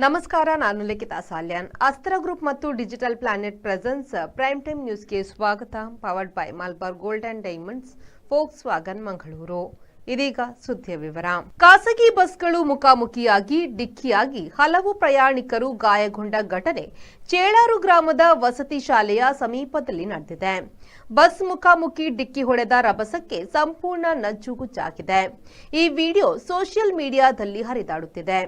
ನಮಸ್ಕಾರ, ನಾನು ಲಿಖಿತಾ ಸಾಲ್ಯಾನ್. ಅಸ್ತ್ರ ಗ್ರೂಪ್ ಮತ್ತು digital planet presence prime time ನ್ಯೂಸ್ಗೆ ಸ್ವಾಗತ. Powered by Malabar gold and diamonds, forks wagon Mangaluru. ಇದೀಗ ಸುದ್ದಿಯ ವಿವರ. ಖಾಸಗಿ ಬಸ್ಗಳು ಮುಖಾಮುಖಿಯಾಗಿ ಡಿಕ್ಕಿಯಾಗಿ ಹಲವು ಪ್ರಯಾಣಿಕರು ಗಾಯಗೊಂಡ ಘಟನೆ ಚೇಳಾರು ಗ್ರಾಮದ ವಸತಿ ಶಾಲೆಯ ಸಮೀಪದಲ್ಲಿ ನಡೆದಿದೆ. ಬಸ್ ಮುಖಾಮುಖಿ ಡಿಕ್ಕಿ ಹೊಡೆದ ರಭಸಕ್ಕೆ ಸಂಪೂರ್ಣ ನಜ್ಜುಗುಜ್ಜಾಗಿದೆ. ಈ ವಿಡಿಯೋ ಸೋಷಿಯಲ್ ಮೀಡಿಯಾದಲ್ಲಿ ಹರಿದಾಡುತ್ತಿದೆ.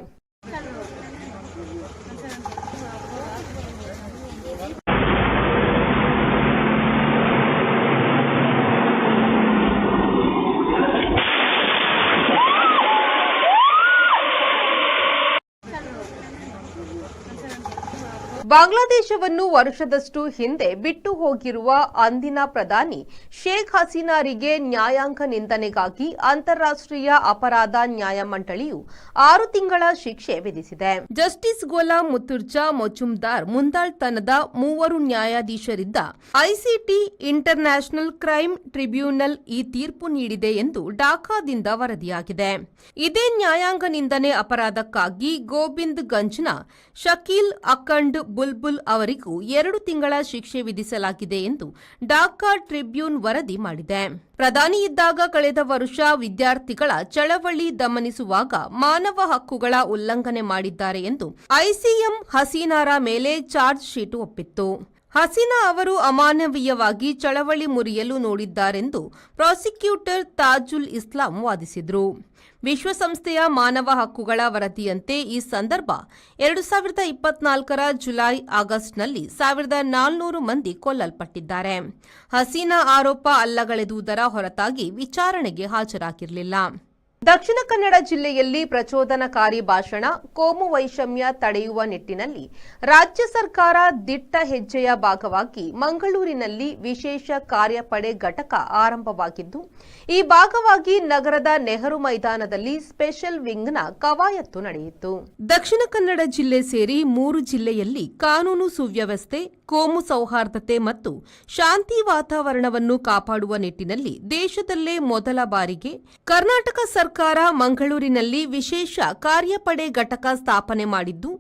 ಬಾಂಗ್ಲಾದೇಶವನ್ನು ವರ್ಷದಷ್ಟು ಹಿಂದೆ ಬಿಟ್ಟು ಹೋಗಿರುವ ಅಂದಿನ ಪ್ರಧಾನಿ ಶೇಖ್ ಹಸೀನಾರಿಗೆ ನ್ಯಾಯಾಂಗ ನಿಂದನೆಗಾಗಿ ಅಂತಾರಾಷ್ಟ್ರೀಯ ಅಪರಾಧ ನ್ಯಾಯಮಂಡಳಿಯು 6 ತಿಂಗಳ ಶಿಕ್ಷೆ ವಿಧಿಸಿದೆ. ಜಸ್ಟಿಸ್ ಗೋಲಾಂ ಮುತುರ್ಜಾ ಮೊಜುಮ್ದಾರ್ ಮುಂದಾಳ್ತನದ 3 ನ್ಯಾಯಾಧೀಶರಿದ್ದ ICT international crime tribunal ಈ ತೀರ್ಪು ನೀಡಿದೆ ಎಂದು ಢಾಕಾದಿಂದ ವರದಿಯಾಗಿದೆ. ಇದೇ ನ್ಯಾಯಾಂಗ ನಿಂದನೆ ಅಪರಾಧಕ್ಕಾಗಿ ಗೋವಿಂದ್ ಗಂಜ್ನ ಶಕೀಲ್ ಅಖಂಡ್ ಬುಲ್ಬುಲ್ ಅವರಿಗೂ 2 ತಿಂಗಳ ಶಿಕ್ಷೆ ವಿಧಿಸಲಾಗಿದೆ ಎಂದು ಢಾಕಾ ಟ್ರಿಬ್ಯೂನ್ ವರದಿ ಮಾಡಿದೆ. ಪ್ರಧಾನಿ ಇದ್ದಾಗ ಕಳೆದ ವರ್ಷ ವಿದ್ಯಾರ್ಥಿಗಳ ಚಳವಳಿ ದಮನಿಸುವಾಗ ಮಾನವ ಹಕ್ಕುಗಳ ಉಲ್ಲಂಘನೆ ಮಾಡಿದ್ದಾರೆ ಎಂದು ಐಸಿಎಂ ಹಸೀನಾರ ಮೇಲೆ ಚಾರ್ಜ್ ಶೀಟ್ ಒಪ್ಪಿತ್ತು. ಹಸೀನಾ ಅವರು ಅಮಾನವೀಯವಾಗಿ ಚಳವಳಿ ಮುರಿಯಲು ನೋಡಿದ್ದಾರೆಂದು ಪ್ರಾಸಿಕ್ಯೂಟರ್ ತಾಜುಲ್ ಇಸ್ಲಾಂ ವಾದಿಸಿದರು. ವಿಶ್ವಸಂಸ್ಥೆಯ ಮಾನವ ಹಕ್ಕುಗಳ ವರದಿಯಂತೆ ಈ ಸಂದರ್ಭ 2024ರ ಜುಲೈ-ಆಗಸ್ಟ್ನಲ್ಲಿ 1400 ಮಂದಿ ಕೊಲ್ಲಲ್ಪಟ್ಟಿದ್ದಾರೆ. ಹಸೀನಾ ಆರೋಪ ಅಲ್ಲಗಳೆದುದರ ಹೊರತಾಗಿ ವಿಚಾರಣೆಗೆ ಹಾಜರಾಗಿರಲಿಲ್ಲ. ದಕ್ಷಿಣ ಕನ್ನಡ ಜಿಲ್ಲೆಯಲ್ಲಿ ಪ್ರಚೋದನಕಾರಿ ಭಾಷಣ, ಕೋಮು ವೈಷಮ್ಯ ತಡೆಯುವ ನಿಟ್ಟಿನಲ್ಲಿ ರಾಜ್ಯ ಸರ್ಕಾರ ದಿಟ್ಟ ಹೆಜ್ಜೆಯ ಭಾಗವಾಗಿ ಮಂಗಳೂರಿನಲ್ಲಿ ವಿಶೇಷ ಕಾರ್ಯಪಡೆ ಘಟಕ ಆರಂಭವಾಗಿದ್ದು, ಈ ಭಾಗವಾಗಿ ನಗರದ ನೆಹರು ಮೈದಾನದಲ್ಲಿ ಸ್ಪೆಷಲ್ ವಿಂಗ್ನ ಕವಾಯತ್ತು ನಡೆಯಿತು. ದಕ್ಷಿಣ ಕನ್ನಡ ಜಿಲ್ಲೆ ಸೇರಿ 3 ಜಿಲ್ಲೆಯಲ್ಲಿ ಕಾನೂನು ಸುವ್ಯವಸ್ಥೆ, ಕೋಮು ಸೌಹಾರ್ದತೆ ಮತ್ತು ಶಾಂತಿ ವಾತಾವರಣವನ್ನು ಕಾಪಾಡುವ ನಿಟ್ಟಿನಲ್ಲಿ ದೇಶದಲ್ಲೇ ಮೊದಲ ಬಾರಿಗೆ ಕರ್ನಾಟಕ ಸರ್ಕಾರ ಮಂಗಳೂರಿನಲ್ಲಿ ವಿಶೇಷ ಕಾರ್ಯಪಡೆ ಘಟಕ ಸ್ಥಾಪನೆ ಮಾಡಿದ್ದು,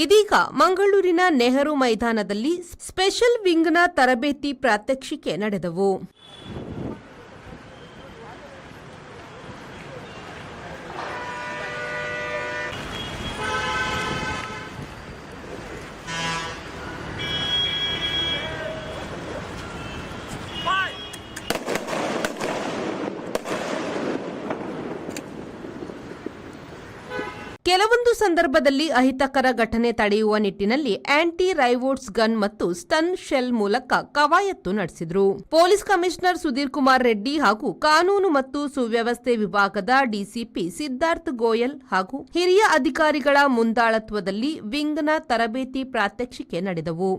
ಇದೀಗ ಮಂಗಳೂರಿನ ನೆಹರು ಮೈದಾನದಲ್ಲಿ ಸ್ಪೆಷಲ್ ವಿಂಗ್ನ ತರಬೇತಿ ಪ್ರಾತ್ಯಕ್ಷಿಕೆ ನಡೆದವು. ಕೆಲವೊಂದು ಸಂದರ್ಭದಲ್ಲಿ ಅಹಿತಕರ ಘಟನೆ ತಡೆಯುವ ನಿಟ್ಟಿನಲ್ಲಿ ಆಂಟಿ ರೈವೋಟ್ಸ್ ಗನ್ ಮತ್ತು ಸ್ಟನ್ ಶೆಲ್ ಮೂಲಕ ಕವಾಯತ್ತು ನಡೆಸಿದರು. ಪೊಲೀಸ್ ಕಮಿಷನರ್ ಸುಧೀರ್ ಕುಮಾರ್ ರೆಡ್ಡಿ ಹಾಗೂ ಕಾನೂನು ಮತ್ತು ಸುವ್ಯವಸ್ಥೆ ವಿಭಾಗದ ಡಿಸಿಪಿ ಸಿದ್ಧಾರ್ಥ್ ಗೋಯಲ್ ಹಾಗೂ ಹಿರಿಯ ಅಧಿಕಾರಿಗಳ ಮುಂದಾಳತ್ವದಲ್ಲಿ ವಿಂಗ್ನ ತರಬೇತಿ ಪ್ರಾತ್ಯಕ್ಷಿಕೆ ನಡೆದವು.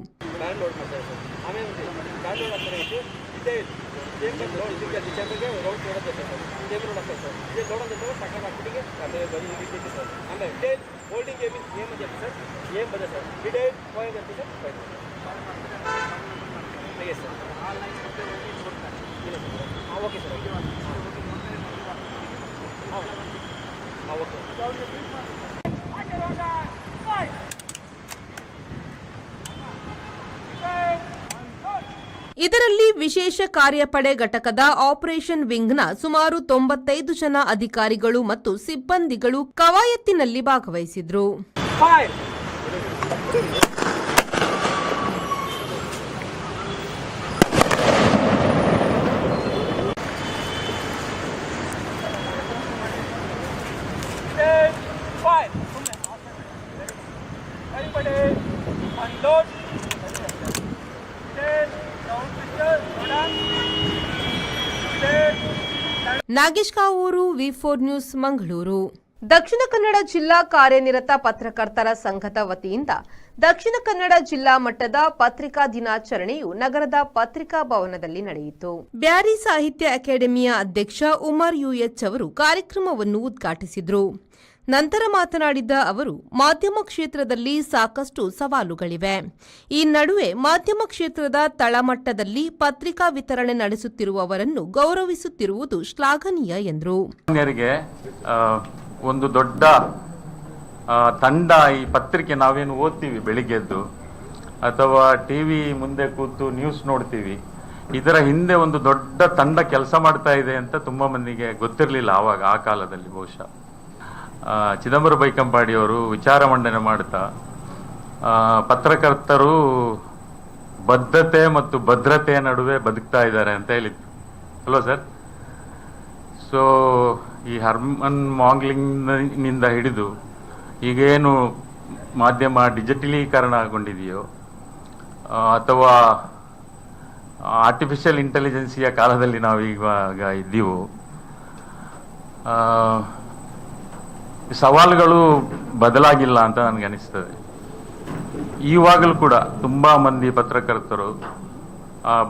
ಇದರಲ್ಲಿ ವಿಶೇಷ ಕಾರ್ಯಪಡೆ ಘಟಕದ ಆಪರೇಷನ್ ವಿಂಗ್ನ ಸುಮಾರು 95 ಜನ ಅಧಿಕಾರಿಗಳು ಮತ್ತು ಸಿಬ್ಬಂದಿಗಳು ಕವಾಯತ್ತಿನಲ್ಲಿ ಭಾಗವಹಿಸಿದ್ರು. ನಾಗೇಶ್ ಕಾವೂರು, ವಿ4 ನ್ಯೂಸ್, ಮಂಗಳೂರು. ದಕ್ಷಿಣ ಕನ್ನಡ ಜಿಲ್ಲಾ ಕಾರ್ಯನಿರತ ಪತ್ರಕರ್ತರ ಸಂಘದ ವತಿಯಿಂದ ದಕ್ಷಿಣ ಕನ್ನಡ ಜಿಲ್ಲಾ ಮಟ್ಟದ ಪತ್ರಿಕಾ ದಿನಾಚರಣೆಯು ನಗರದ ಪತ್ರಿಕಾ ಭವನದಲ್ಲಿ ನಡೆಯಿತು. ಬ್ಯಾರಿ ಸಾಹಿತ್ಯ ಅಕಾಡೆಮಿಯ ಅಧ್ಯಕ್ಷ ಉಮರ್ ಯುಎಚ್ ಅವರು ಕಾರ್ಯಕ್ರಮವನ್ನು ಉದ್ಘಾಟಿಸಿದರು. ನಂತರ ಮಾತನಾಡಿದ ಅವರು, ಮಾಧ್ಯಮ ಕ್ಷೇತ್ರದಲ್ಲಿ ಸಾಕಷ್ಟು ಸವಾಲುಗಳಿವೆ. ಈ ನಡುವೆ ಮಾಧ್ಯಮ ಕ್ಷೇತ್ರದ ತಳಮಟ್ಟದಲ್ಲಿ ಪತ್ರಿಕಾ ವಿತರಣೆ ನಡೆಸುತ್ತಿರುವವರನ್ನು ಗೌರವಿಸುತ್ತಿರುವುದು ಶ್ಲಾಘನೀಯ ಎಂದರು. ಒಂದು ದೊಡ್ಡ ತಂಡ, ಈ ಪತ್ರಿಕೆ ನಾವೇನು ಓದ್ತೀವಿ ಬೆಳಿಗ್ಗೆದ್ದು ಅಥವಾ ಟಿ ವಿ ಮುಂದೆ ಕೂತು ನ್ಯೂಸ್ ನೋಡ್ತೀವಿ, ಇದರ ಹಿಂದೆ ಒಂದು ದೊಡ್ಡ ತಂಡ ಕೆಲಸ ಮಾಡ್ತಾ ಇದೆ ಅಂತ ತುಂಬ ಮಂದಿಗೆ ಗೊತ್ತಿರಲಿಲ್ಲ ಆವಾಗ, ಆ ಕಾಲದಲ್ಲಿ. ಬಹುಶಃ ಚಿದಂಬರ ಬೈಕಂಪಾಡಿಯವರು ವಿಚಾರ ಮಂಡನೆ ಮಾಡ್ತಾ ಪತ್ರಕರ್ತರು ಬದ್ಧತೆ ಮತ್ತು ಭದ್ರತೆಯ ನಡುವೆ ಬದುಕ್ತಾ ಇದ್ದಾರೆ ಅಂತ ಹೇಳಿದ್ರು ಅಲ್ವಾ ಸರ್? ಸೊ ಈ ಹರ್ಮನ್ ಮಾಂಗ್ಲಿಂಗ್ನಿಂದ ಹಿಡಿದು ಈಗೇನು ಮಾಧ್ಯಮ ಡಿಜಿಟಲೀಕರಣಗೊಂಡಿದೆಯೋ ಅಥವಾ ಆರ್ಟಿಫಿಷಿಯಲ್ ಇಂಟೆಲಿಜೆನ್ಸಿಯ ಕಾಲದಲ್ಲಿ ನಾವು ಇವಾಗ ಇದ್ದೀವೋ, ಸವಾಲುಗಳು ಬದಲಾಗಿಲ್ಲ ಅಂತ ನನಗೆ ಅನಿಸ್ತದೆ. ಈವಾಗಲೂ ಕೂಡ ತುಂಬಾ ಮಂದಿ ಪತ್ರಕರ್ತರು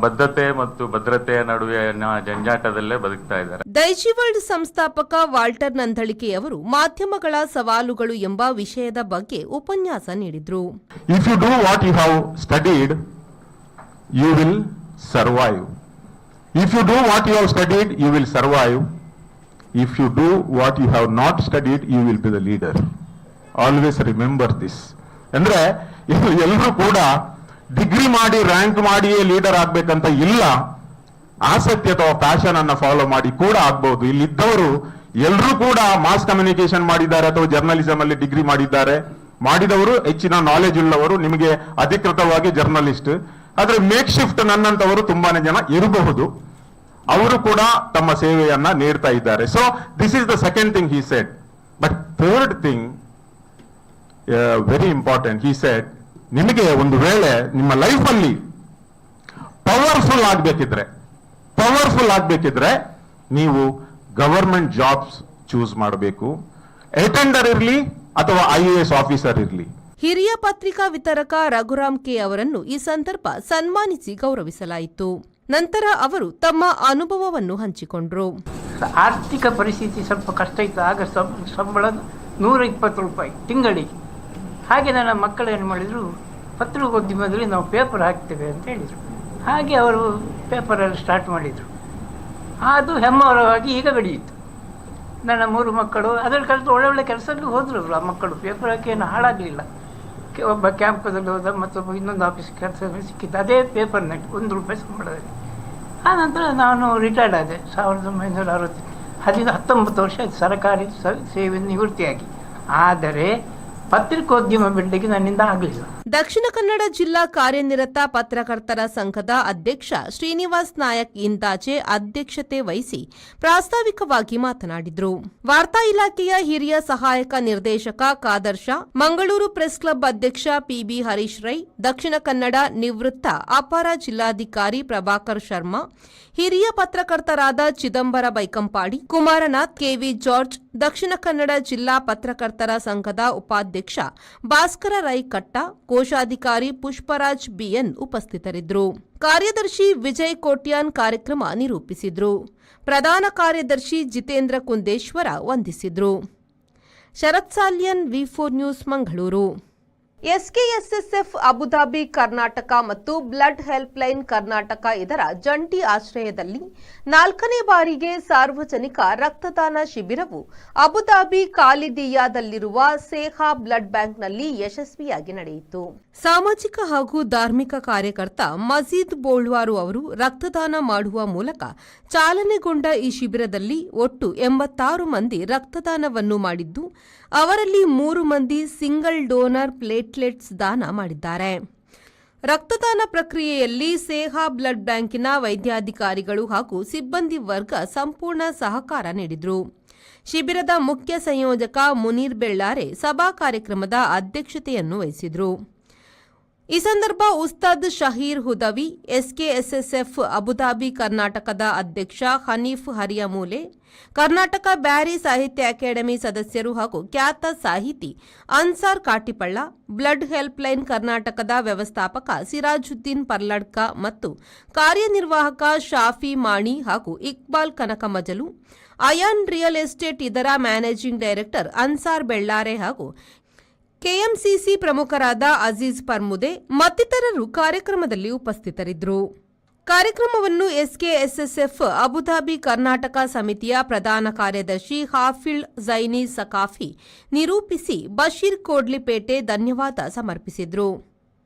ಬದ್ಧತೆ ಮತ್ತು ಭದ್ರತೆಯ ನಡುವೆ ಜಂಜಾಟದಲ್ಲೇ ಬದುಕ್ತಾ ಇದ್ದಾರೆ. ದೈಜಿವರ್ಲ್ಡ್ ಸಂಸ್ಥಾಪಕ ವಾಲ್ಟರ್ ನಂದಳಿಕೆಯವರು ಮಾಧ್ಯಮಗಳ ಸವಾಲುಗಳು ಎಂಬ ವಿಷಯದ ಬಗ್ಗೆ ಉಪನ್ಯಾಸ ನೀಡಿದ್ರು. If you do what you have studied, you will survive. If you do what you have studied, you will survive. If you do what you have not studied, you will be the leader. Always remember this. ಅಂದ್ರೆ ಎಲ್ಲರೂ ಕೂಡ degree ಮಾಡಿ rank ಮಾಡಿಯೇ leader ಆಗ್ಬೇಕಂತ ಇಲ್ಲ. ಆಸಕ್ತಿ ಅಥವಾ passion ಅನ್ನ ಫಾಲೋ ಮಾಡಿ ಕೂಡ ಆಗ್ಬಹುದು. ಇಲ್ಲಿದ್ದವರು ಎಲ್ಲರೂ ಕೂಡ ಮಾಸ್ ಕಮ್ಯುನಿಕೇಶನ್ ಮಾಡಿದ್ದಾರೆ ಅಥವಾ ಜರ್ನಲಿಸಂ ಅಲ್ಲಿ ಡಿಗ್ರಿ ಮಾಡಿದವರು ಹೆಚ್ಚಿನ ನಾಲೆಜ್ ಉಳ್ಳವರು, ನಿಮಗೆ ಅಧಿಕೃತವಾಗಿ ಜರ್ನಲಿಸ್ಟ್. ಆದ್ರೆ ಮೇಕ್ ಶಿಫ್ಟ್ ನನ್ನಂತವರು ತುಂಬಾನೇ ಜನ ಇರಬಹುದು. ಅವರು ಕೂಡ ತಮ್ಮ ಸೇವೆಯನ್ನ ನೀಡ್ತಾ ಇದ್ದಾರೆ. So this is the second thing he said. But third thing very important, he said, ನಿಮಗೆ ಒಂದು ವೇಳೆ ನಿಮ್ಮ ಲೈಫ್ ಅಲ್ಲಿ ಪವರ್ಫುಲ್ ಆಗ್ಬೇಕಿದ್ರೆ ನೀವು ಗವರ್ಮೆಂಟ್ ಜಾಬ್ಸ್ ಚೂಸ್ ಮಾಡಬೇಕು. ಅಟೆಂಡರ್ ಇರ್ಲಿ ಅಥವಾ IAS ಆಫೀಸರ್ ಇರ್ಲಿ. ಹಿರಿಯ ಪತ್ರಿಕಾ ವಿತರಕ ರಘುರಾಮ್ ಕೆ ಅವರನ್ನು ಈ ಸಂದರ್ಭ ಸನ್ಮಾನಿಸಿ ಗೌರವಿಸಲಾಯಿತು. ನಂತರ ಅವರು ತಮ್ಮ ಅನುಭವವನ್ನು ಹಂಚಿಕೊಂಡರು. ಆರ್ಥಿಕ ಪರಿಸ್ಥಿತಿ ಸ್ವಲ್ಪ ಕಷ್ಟ ಇತ್ತು. ಆಗ ಸಂಬಳ 120 ರೂಪಾಯಿ ತಿಂಗಳಿಗೆ. ಹಾಗೆ ನನ್ನ ಮಕ್ಕಳು ಏನು ಮಾಡಿದರು, ಪತ್ರಿಕೋದ್ಯಮದಲ್ಲಿ ನಾವು ಪೇಪರ್ ಹಾಕ್ತೇವೆ ಅಂತ ಹೇಳಿದರು. ಹಾಗೆ ಅವರು ಪೇಪರಲ್ಲಿ ಸ್ಟಾರ್ಟ್ ಮಾಡಿದರು. ಅದು ಹೆಮ್ಮರವಾಗಿ ಈಗ ಬೆಳೆಯಿತು. ನನ್ನ 3 ಮಕ್ಕಳು ಅದರಲ್ಲಿ ಕಲಿತು ಒಳ್ಳೊಳ್ಳೆ ಕೆಲಸದಲ್ಲಿ ಹೋದರು. ಆ ಮಕ್ಕಳು ಪೇಪರ್ ಹಾಕಿ ಏನು ಹಾಳಾಗಲಿಲ್ಲ. ಒಬ್ಬ ಕ್ಯಾಂಪದಲ್ಲಿ ಹೋದ, ಮತ್ತೊಬ್ಬ ಇನ್ನೊಂದು ಆಫೀಸ್ ಕೆಲಸ ಸಿಕ್ಕಿದ್ದು ಅದೇ ಪೇಪರ್ನಲ್ಲಿ 1 ರೂಪಾಯಿ ಸಂಬಳದಲ್ಲಿ. ಆ ನಂತರ ನಾನು ರಿಟೈರ್ಡ್ ಆದೆ 1960. 19 ವರ್ಷ ಸರ್ಕಾರಿ ಸೇವೆ ನಿವೃತ್ತಿಯಾಗಿ. ಆದರೆ ಪತ್ರಿಕೋದ್ಯಮ ಬಿಡ್ಲಿಕ್ಕೆ ನನ್ನಿಂದ ಆಗಲಿಲ್ಲ. ದಕ್ಷಿಣ ಕನ್ನಡ ಜಿಲ್ಲಾ ಕಾರ್ಯನಿರತ ಪತ್ರಕರ್ತರ ಸಂಘದ ಅಧ್ಯಕ್ಷ ಶ್ರೀನಿವಾಸ್ ನಾಯಕ್ ಇಂದಾಜೆ ಅಧ್ಯಕ್ಷತೆ ವಹಿಸಿ ಪ್ರಾಸ್ತಾವಿಕವಾಗಿ ಮಾತನಾಡಿದರು. ವಾರ್ತಾ ಇಲಾಖೆಯ ಹಿರಿಯ ಸಹಾಯಕ ನಿರ್ದೇಶಕ ಖಾದರ್ ಶಾ, ಮಂಗಳೂರು ಪ್ರೆಸ್ ಕ್ಲಬ್ ಅಧ್ಯಕ್ಷ PB ಹರೀಶ್ ರೈ, ದಕ್ಷಿಣ ಕನ್ನಡ ನಿವೃತ್ತ ಅಪರ ಜಿಲ್ಲಾಧಿಕಾರಿ ಪ್ರಭಾಕರ್ ಶರ್ಮಾ, ಹಿರಿಯ ಪತ್ರಕರ್ತರಾದ ಚಿದಂಬರ ಬೈಕಂಪಾಡಿ, ಕುಮಾರನಾಥ್, KV ಜಾರ್ಜ್, ದಕ್ಷಿಣ ಕನ್ನಡ ಜಿಲ್ಲಾ ಪತ್ರಕರ್ತರ ಸಂಘದ ಉಪಾಧ್ಯಕ್ಷ ಭಾಸ್ಕರ ರೈ ಕಟ್ಟ, ಕೋಶಾಧಿಕಾರಿ ಪುಷ್ಪರಾಜ್ BN ಉಪಸ್ಥಿತರಿದ್ದರು. ಕಾರ್ಯದರ್ಶಿ ವಿಜಯ್ ಕೋಟ್ಯಾನ್ ಕಾರ್ಯಕ್ರಮ ನಿರೂಪಿಸಿದ್ರು. ಪ್ರಧಾನ ಕಾರ್ಯದರ್ಶಿ ಜಿತೇಂದ್ರ ಕುಂದೇಶ್ವರ ವಂದಿಸಿದ್ರು. Sharath Salian, V4 news, Mangaluru. SKSSF Abu Dhabi Karnataka ಮತ್ತು ಬ್ಲಡ್ ಹೆಲ್ಪ್ಲೈನ್ ಕರ್ನಾಟಕ ಇದರ ಜಂಟಿ ಆಶ್ರಯದಲ್ಲಿ 4ನೇ ಬಾರಿಗೆ ಸಾರ್ವಜನಿಕ ರಕ್ತದಾನ ಶಿಬಿರವು ಅಬುಧಾಬಿ ಖಾಲಿದಿಯಾದಲ್ಲಿರುವ ಸೇಹಾ ಬ್ಲಡ್ ಬ್ಯಾಂಕ್ನಲ್ಲಿ ಯಶಸ್ವಿಯಾಗಿ ನಡೆಯಿತು. ಸಾಮಾಜಿಕ ಹಾಗೂ ಧಾರ್ಮಿಕ ಕಾರ್ಯಕರ್ತ ಮಜೀದ್ ಬೋಳ್ವಾರು ಅವರು ರಕ್ತದಾನ ಮಾಡುವ ಮೂಲಕ ಚಾಲನೆಗೊಂಡ ಈ ಶಿಬಿರದಲ್ಲಿ ಒಟ್ಟು 86 ಮಂದಿ ರಕ್ತದಾನವನ್ನು ಮಾಡಿದ್ದು, ಅವರಲ್ಲಿ 3 ಮಂದಿ ಸಿಂಗಲ್ ಡೋನರ್ ಪ್ಲೇಟ್ಲೆಟ್ಸ್ ದಾನ ಮಾಡಿದ್ದಾರೆ. ರಕ್ತದಾನ ಪ್ರಕ್ರಿಯೆಯಲ್ಲಿ ಸೇಹಾ ಬ್ಲಡ್ ಬ್ಯಾಂಕಿನ ವೈದ್ಯಾಧಿಕಾರಿಗಳು ಹಾಗೂ ಸಿಬ್ಬಂದಿ ವರ್ಗ ಸಂಪೂರ್ಣ ಸಹಕಾರ ನೀಡಿದರು. ಶಿಬಿರದ ಮುಖ್ಯ ಸಂಯೋಜಕ ಮುನೀರ್ ಬೆಳ್ಳಾರೆ ಸಭಾ ಕಾರ್ಯಕ್ರಮದ ಅಧ್ಯಕ್ಷತೆಯನ್ನು ವಹಿಸಿದರು. ಈ ಸಂದರ್ಭ ಉಸ್ತಾದ್ ಶಹೀರ್ ಹುದವಿ, SKSSF ಅಬುಧಾಬಿ ಕರ್ನಾಟಕದ ಅಧ್ಯಕ್ಷ ಹನೀಫ್ ಹರಿಯಮೂಲೆ, ಕರ್ನಾಟಕ ಬ್ಯಾರಿ ಸಾಹಿತ್ಯ ಅಕಾಡೆಮಿ ಸದಸ್ಯರು ಹಾಗೂ ಖ್ಯಾತ ಸಾಹಿತಿ ಅನ್ಸಾರ್ ಕಾಟಿಪಳ್ಳ, ಬ್ಲಡ್ ಹೆಲ್ಪ್ಲೈನ್ ಕರ್ನಾಟಕದ ವ್ಯವಸ್ಥಾಪಕ ಸಿರಾಜುದ್ದೀನ್ ಪರ್ಲಡ್ಕ ಮತ್ತು ಕಾರ್ಯನಿರ್ವಾಹಕ ಶಾಫಿ ಮಾಣಿ ಹಾಗೂ ಇಕ್ಬಾಲ್ ಕನಕಮಜಲು, ಅಯಾನ್ ರಿಯಲ್ ಎಸ್ಟೇಟ್ ಇದರ ಮ್ಯಾನೇಜಿಂಗ್ ಡೈರೆಕ್ಟರ್ ಅನ್ಸಾರ್ ಬೆಳ್ಳಾರೆ ಹಾಗೂ KMCC ಪ್ರಮುಖರಾದ ಅಜೀಜ್ ಪರ್ಮುದೆ ಮತ್ತಿತರರು ಕಾರ್ಯಕ್ರಮದಲ್ಲಿ ಉಪಸ್ಥಿತರಿದ್ದರು. ಕಾರ್ಯಕ್ರಮವನ್ನು ಎಸ್ಕೆಎಸ್ಎಸ್ಎಫ್ ಅಬುಧಾಬಿ ಕರ್ನಾಟಕ ಸಮಿತಿಯ ಪ್ರಧಾನ ಕಾರ್ಯದರ್ಶಿ ಹಾಫಿಳ್ ಝೈನಿ ಸಕಾಫಿ ನಿರೂಪಿಸಿ ಬಶೀರ್ ಕೋಡ್ಲಿಪೇಟೆ ಧನ್ಯವಾದ ಸಮರ್ಪಿಸಿದರು.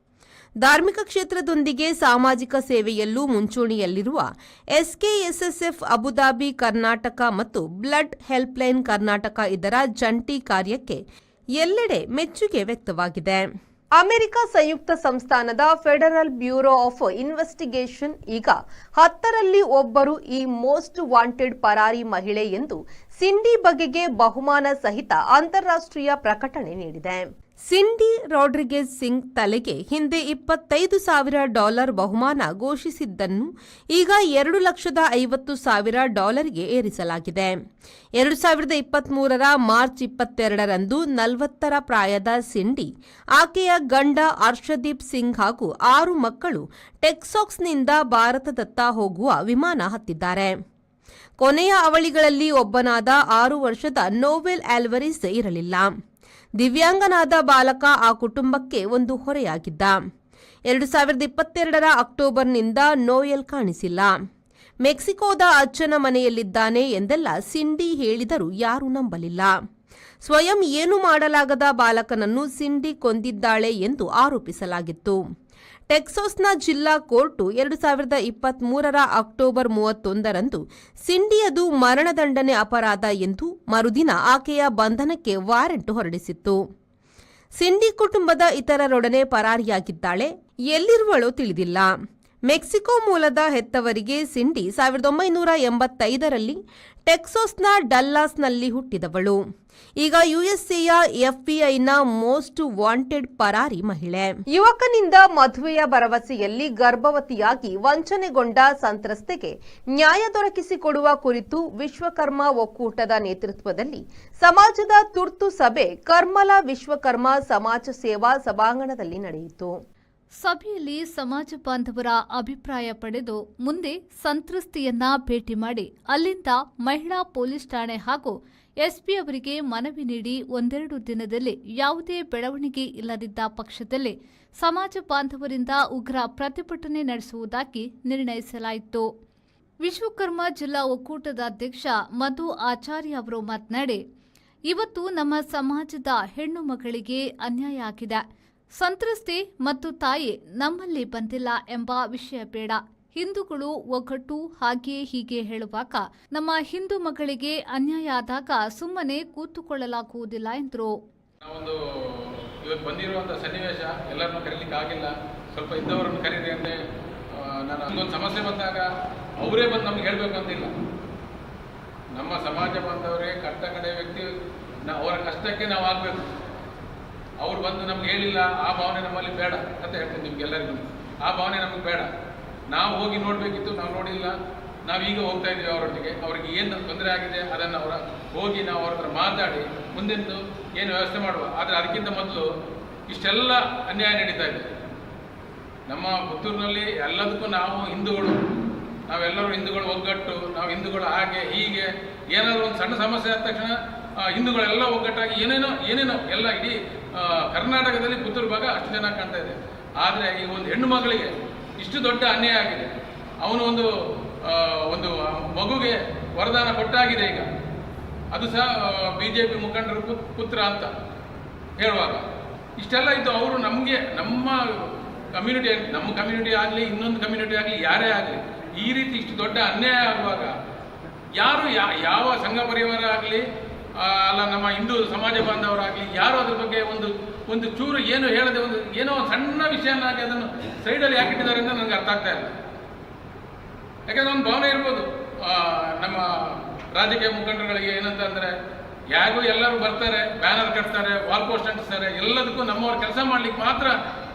ಧಾರ್ಮಿಕ ಕ್ಷೇತ್ರದೊಂದಿಗೆ ಸಾಮಾಜಿಕ ಸೇವೆಯಲ್ಲೂ ಮುಂಚೂಣಿಯಲ್ಲಿರುವ ಎಸ್ಕೆಎಸ್ಎಸ್ಎಫ್ ಅಬುಧಾಬಿ ಕರ್ನಾಟಕ ಮತ್ತು ಬ್ಲಡ್ ಹೆಲ್ಪ್ಲೈನ್ ಕರ್ನಾಟಕ ಇದರ ಜಂಟಿ ಕಾರ್ಯಕ್ಕೆ ಎಲ್ಲೆಡೆ ಮೆಚ್ಚುಗೆ ವ್ಯಕ್ತವಾಗಿದೆ. ಅಮೆರಿಕ ಸಂಯುಕ್ತ ಸಂಸ್ಥಾನದ ಫೆಡರಲ್ ಬ್ಯೂರೋ ಆಫ್ ಇನ್ವೆಸ್ಟಿಗೇಷನ್ ಈಗ 10ರಲ್ಲಿ ಒಬ್ಬರು ಈ ಮೋಸ್ಟ್ ವಾಂಟೆಡ್ ಪರಾರಿ ಮಹಿಳೆ ಎಂದು ಸಿಂಡಿ ಬಗೆಗೆ ಬಹುಮಾನ ಸಹಿತ ಅಂತಾರಾಷ್ಟ್ರೀಯ ಪ್ರಕಟಣೆ ನೀಡಿದೆ. ಸಿಂಡಿ ರಾಡ್ರಿಗೆಸ್ ಸಿಂಗ್ ತಲೆಗೆ ಹಿಂದೆ $25,000 ಬಹುಮಾನ ಘೋಷಿಸಿದ್ದನ್ನು ಈಗ $2,50,000 ಏರಿಸಲಾಗಿದೆ. 2023 ಮಾರ್ಚ್ 22ರಂದು 40 ಪ್ರಾಯದ ಸಿಂಡಿ, ಆಕೆಯ ಗಂಡ ಅರ್ಷದೀಪ್ ಸಿಂಗ್ ಹಾಗೂ 6 ಮಕ್ಕಳು ಟೆಕ್ಸಾಸ್ನಿಂದ ಭಾರತದತ್ತ ಹೋಗುವ ವಿಮಾನ ಹತ್ತಿದ್ದಾರೆ. ಕೊನೆಯ ಅವಳಿಗಳಲ್ಲಿ ಒಬ್ಬನಾದ 6 ವರ್ಷದ ನೋವೆಲ್ ಆಲ್ವರಿಸ್ ಇರಲಿಲ್ಲ. ದಿವ್ಯಾಂಗನಾದ ಬಾಲಕ ಆ ಕುಟುಂಬಕ್ಕೆ ಒಂದು ಹೊರೆಯಾಗಿದ್ದ. 2022 ಅಕ್ಟೋಬರ್ನಿಂದ ನೋಯೆಲ್ ಕಾಣಿಸಿಲ್ಲ. ಮೆಕ್ಸಿಕೋದ ಅಜ್ಜನ ಮನೆಯಲ್ಲಿದ್ದಾನೆ ಎಂದೆಲ್ಲ ಸಿಂಡಿ ಹೇಳಿದರೂ ಯಾರೂ ನಂಬಲಿಲ್ಲ. ಸ್ವಯಂ ಏನು ಮಾಡಲಾಗದ ಬಾಲಕನನ್ನು ಸಿಂಡಿ ಕೊಂದಿದ್ದಾಳೆ ಎಂದು ಆರೋಪಿಸಲಾಗಿತ್ತು. ಟೆಕ್ಸಾಸ್ನ ಜಿಲ್ಲಾ ಕೋರ್ಟು 2023 ಅಕ್ಟೋಬರ್ 31ರಂದು ಸಿಂಡಿಯದು ಮರಣದಂಡನೆ ಅಪರಾಧ ಎಂದು ಮರುದಿನ ಆಕೆಯ ಬಂಧನಕ್ಕೆ ವಾರೆಂಟ್ ಹೊರಡಿಸಿತ್ತು. ಸಿಂಡಿ ಕುಟುಂಬದ ಇತರರೊಡನೆ ಪರಾರಿಯಾಗಿದ್ದಾಳೆ. ಎಲ್ಲಿರುವಳೋ ತಿಳಿದಿಲ್ಲ. ಮೆಕ್ಸಿಕೋ ಮೂಲದ ಹೆತ್ತವರಿಗೆ ಸಿಂಡಿ 1985ರಲ್ಲಿ ಟೆಕ್ಸಾಸ್ನ ಡಲ್ಲಾಸ್ನಲ್ಲಿ ಹುಟ್ಟಿದವಳು. ಈಗ ಯುಎಸ್ಎಯ ಎಫ್ಬಿಐನ ಮೋಸ್ಟ್ ವಾಂಟೆಡ್ ಪರಾರಿ ಮಹಿಳೆ. ಯುವಕನಿಂದ ಮದುವೆಯ ಭರವಸೆಯಲ್ಲಿ ಗರ್ಭವತಿಯಾಗಿ ವಂಚನೆಗೊಂಡ ಸಂತ್ರಸ್ತೆಗೆ ನ್ಯಾಯ ದೊರಕಿಸಿಕೊಡುವ ಕುರಿತು ವಿಶ್ವಕರ್ಮ ಒಕ್ಕೂಟದ ನೇತೃತ್ವದಲ್ಲಿ ಸಮಾಜದ ತುರ್ತು ಸಭೆ ಕರ್ಮಲ ವಿಶ್ವಕರ್ಮ ಸಮಾಜ ಸೇವಾ ಸಭಾಂಗಣದಲ್ಲಿ ನಡೆಯಿತು. ಸಭೆಯಲ್ಲಿ ಸಮಾಜ ಬಾಂಧವರ ಅಭಿಪ್ರಾಯ ಪಡೆದು ಮುಂದೆ ಸಂತ್ರಸ್ತೆಯನ್ನ ಭೇಟಿ ಮಾಡಿ ಅಲ್ಲಿಂದ ಮಹಿಳಾ ಪೊಲೀಸ್ ಠಾಣೆ ಹಾಗೂ ಎಸ್ಪಿ ಅವರಿಗೆ ಮನವಿ ನೀಡಿ 1-2 ದಿನದಲ್ಲಿ ಯಾವುದೇ ಬೆಳವಣಿಗೆ ಇಲ್ಲದಿದ್ದ ಪಕ್ಷದಲ್ಲಿ ಸಮಾಜ ಬಾಂಧವರಿಂದ ಉಗ್ರ ಪ್ರತಿಭಟನೆ ನಡೆಸುವುದಾಗಿ ನಿರ್ಣಯಿಸಲಾಯಿತು. ವಿಶ್ವಕರ್ಮ ಜಿಲ್ಲಾ ಒಕ್ಕೂಟದ ಅಧ್ಯಕ್ಷ ಮಧು ಆಚಾರ್ಯ ಅವರು ಮಾತನಾಡಿ, ಇವತ್ತು ನಮ್ಮ ಸಮಾಜದ ಹೆಣ್ಣು ಮಗಳಿಗೆ ಅನ್ಯಾಯ ಆಗಿದೆ. ಸಂತ್ರಸ್ತೆ ಮತ್ತು ತಾಯಿ ನಮ್ಮಲ್ಲಿ ಬಂದಿಲ್ಲ ಎಂಬ ವಿಷಯ ಬೇಡ. ಹಿಂದೂಗಳು ಒಗ್ಗಟ್ಟು ಹಾಗೆ ಹೀಗೆ ಹೇಳುವಾಗ ನಮ್ಮ ಹಿಂದೂ ಮಗಳಿಗೆ ಅನ್ಯಾಯ ಆದಾಗ ಸುಮ್ಮನೆ ಕೂತುಕೊಳ್ಳಲಾಗುವುದಿಲ್ಲ ಎಂದರು. ನಾವೊಂದು ಇವತ್ತು ಬಂದಿರುವಂಥ ಸನ್ನಿವೇಶ ಎಲ್ಲರನ್ನೂ ಕರೀಲಿಕ್ಕೆ ಆಗಿಲ್ಲ, ಸ್ವಲ್ಪ ಇದ್ದವರನ್ನು ಕರೀರಿ ಅಂದರೆ ನಾನು ಒಂದು ಸಮಸ್ಯೆ ಬಂದಾಗ ಅವರೇ ಬಂದು ನಮ್ಗೆ ಹೇಳಬೇಕು ಅಂತಿಲ್ಲ. ನಮ್ಮ ಸಮಾಜ ಬಂದವರೇ ಕಟ್ಟ ಕಡೆ ವ್ಯಕ್ತಿ, ಅವರ ಕಷ್ಟಕ್ಕೆ ನಾವು ಆಗಬೇಕು. ಅವ್ರು ಬಂದು ನಮ್ಗೆ ಹೇಳಿಲ್ಲ, ಆ ಭಾವನೆ ನಮ್ಮಲ್ಲಿ ಬೇಡ ಅಂತ ಹೇಳ್ತೀನಿ ನಿಮ್ಗೆಲ್ಲರಿಗೂ. ಆ ಭಾವನೆ ನಮಗೆ ಬೇಡ. ನಾವು ಹೋಗಿ ನೋಡಬೇಕಿತ್ತು, ನಾವು ನೋಡಿಲ್ಲ. ನಾವೀಗ ಹೋಗ್ತಾ ಇದ್ದೀವಿ ಅವರೊಟ್ಟಿಗೆ. ಅವ್ರಿಗೆ ಏನು ತೊಂದರೆ ಆಗಿದೆ ಅದನ್ನು ಹೋಗಿ ನಾವು ಅವ್ರ ಹತ್ರ ಮಾತಾಡಿ ಮುಂದೆಂದು ಏನು ವ್ಯವಸ್ಥೆ ಮಾಡುವ. ಆದರೆ ಅದಕ್ಕಿಂತ ಮೊದಲು ಇಷ್ಟೆಲ್ಲ ಅನ್ಯಾಯ ನಡೀತಾ ಇದೆ ನಮ್ಮ ಪುತ್ತೂರಿನಲ್ಲಿ. ಎಲ್ಲದಕ್ಕೂ ನಾವು ಹಿಂದೂಗಳು, ನಾವೆಲ್ಲರೂ ಹಿಂದೂಗಳು ಒಗ್ಗಟ್ಟು, ನಾವು ಹಿಂದೂಗಳು ಹಾಗೆ ಹೀಗೆ ಏನಾದರೂ ಒಂದು ಸಣ್ಣ ಸಮಸ್ಯೆ ಆದ ತಕ್ಷಣ ಹಿಂದೂಗಳೆಲ್ಲ ಒಗ್ಗಟ್ಟಾಗಿ ಏನೇನೋ ಎಲ್ಲ ಇಡೀ ಕರ್ನಾಟಕದಲ್ಲಿ ಪುತ್ತೂರು ಭಾಗ ಅಷ್ಟು ಜನ ಕಾಣ್ತಾ ಇದೆ. ಆದರೆ ಈ ಒಂದು ಹೆಣ್ಣು ಮಗಳಿಗೆ ಇಷ್ಟು ದೊಡ್ಡ ಅನ್ಯಾಯ ಆಗಿದೆ. ಅವನು ಒಂದು ಮಗುಗೆ ವರದಾನ ಕೊಟ್ಟಾಗಿದೆ. ಈಗ ಅದು ಸಹ BJP ಮುಖಂಡರು ಪುತ್ರ ಅಂತ ಹೇಳುವಾಗ ಇಷ್ಟೆಲ್ಲ ಇತ್ತು. ಅವರು ನಮಗೆ ನಮ್ಮ ಕಮ್ಯುನಿಟಿ ಆಗಲಿ ಇನ್ನೊಂದು ಕಮ್ಯುನಿಟಿ ಆಗಲಿ ಯಾರೇ ಆಗಲಿ ಈ ರೀತಿ ಇಷ್ಟು ದೊಡ್ಡ ಅನ್ಯಾಯ ಆಗುವಾಗ ಯಾರು ಯಾವ ಸಂಘ ಪರಿವಾರ ಆಗಲಿ ಅಲ್ಲ ನಮ್ಮ ಹಿಂದೂ ಸಮಾಜ ಬಾಂಧವರಾಗಲಿ ಯಾರು ಅದ್ರ ಬಗ್ಗೆ ಒಂದು ಚೂರು ಏನು ಹೇಳದೆ ಏನೋ ಒಂದು ಸಣ್ಣ ವಿಷಯನಾಗಿ ಅದನ್ನು ಸೈಡಲ್ಲಿ ಯಾಕಿಟ್ಟಿದ್ದಾರೆ ಅಂತ ನನಗೆ ಅರ್ಥ ಆಗ್ತಾ ಇಲ್ಲ. ಯಾಕೆಂದ್ರೆ ಒಂದು ಭಾವನೆ ಇರ್ಬೋದು ನಮ್ಮ ರಾಜಕೀಯ ಮುಖಂಡರುಗಳಿಗೆ ಏನಂತಂದರೆ ಯಾರಿಗೂ ಎಲ್ಲರೂ ಬರ್ತಾರೆ, ಬ್ಯಾನರ್ ಕಟ್ತಾರೆ, ವಾಲ್ ಪೋಸ್ಟ್ ಅಂಟಿಸ್ತಾರೆ, ಎಲ್ಲದಕ್ಕೂ ನಮ್ಮವ್ರು ಕೆಲಸ ಮಾಡ್ಲಿಕ್ಕೆ ಮಾತ್ರ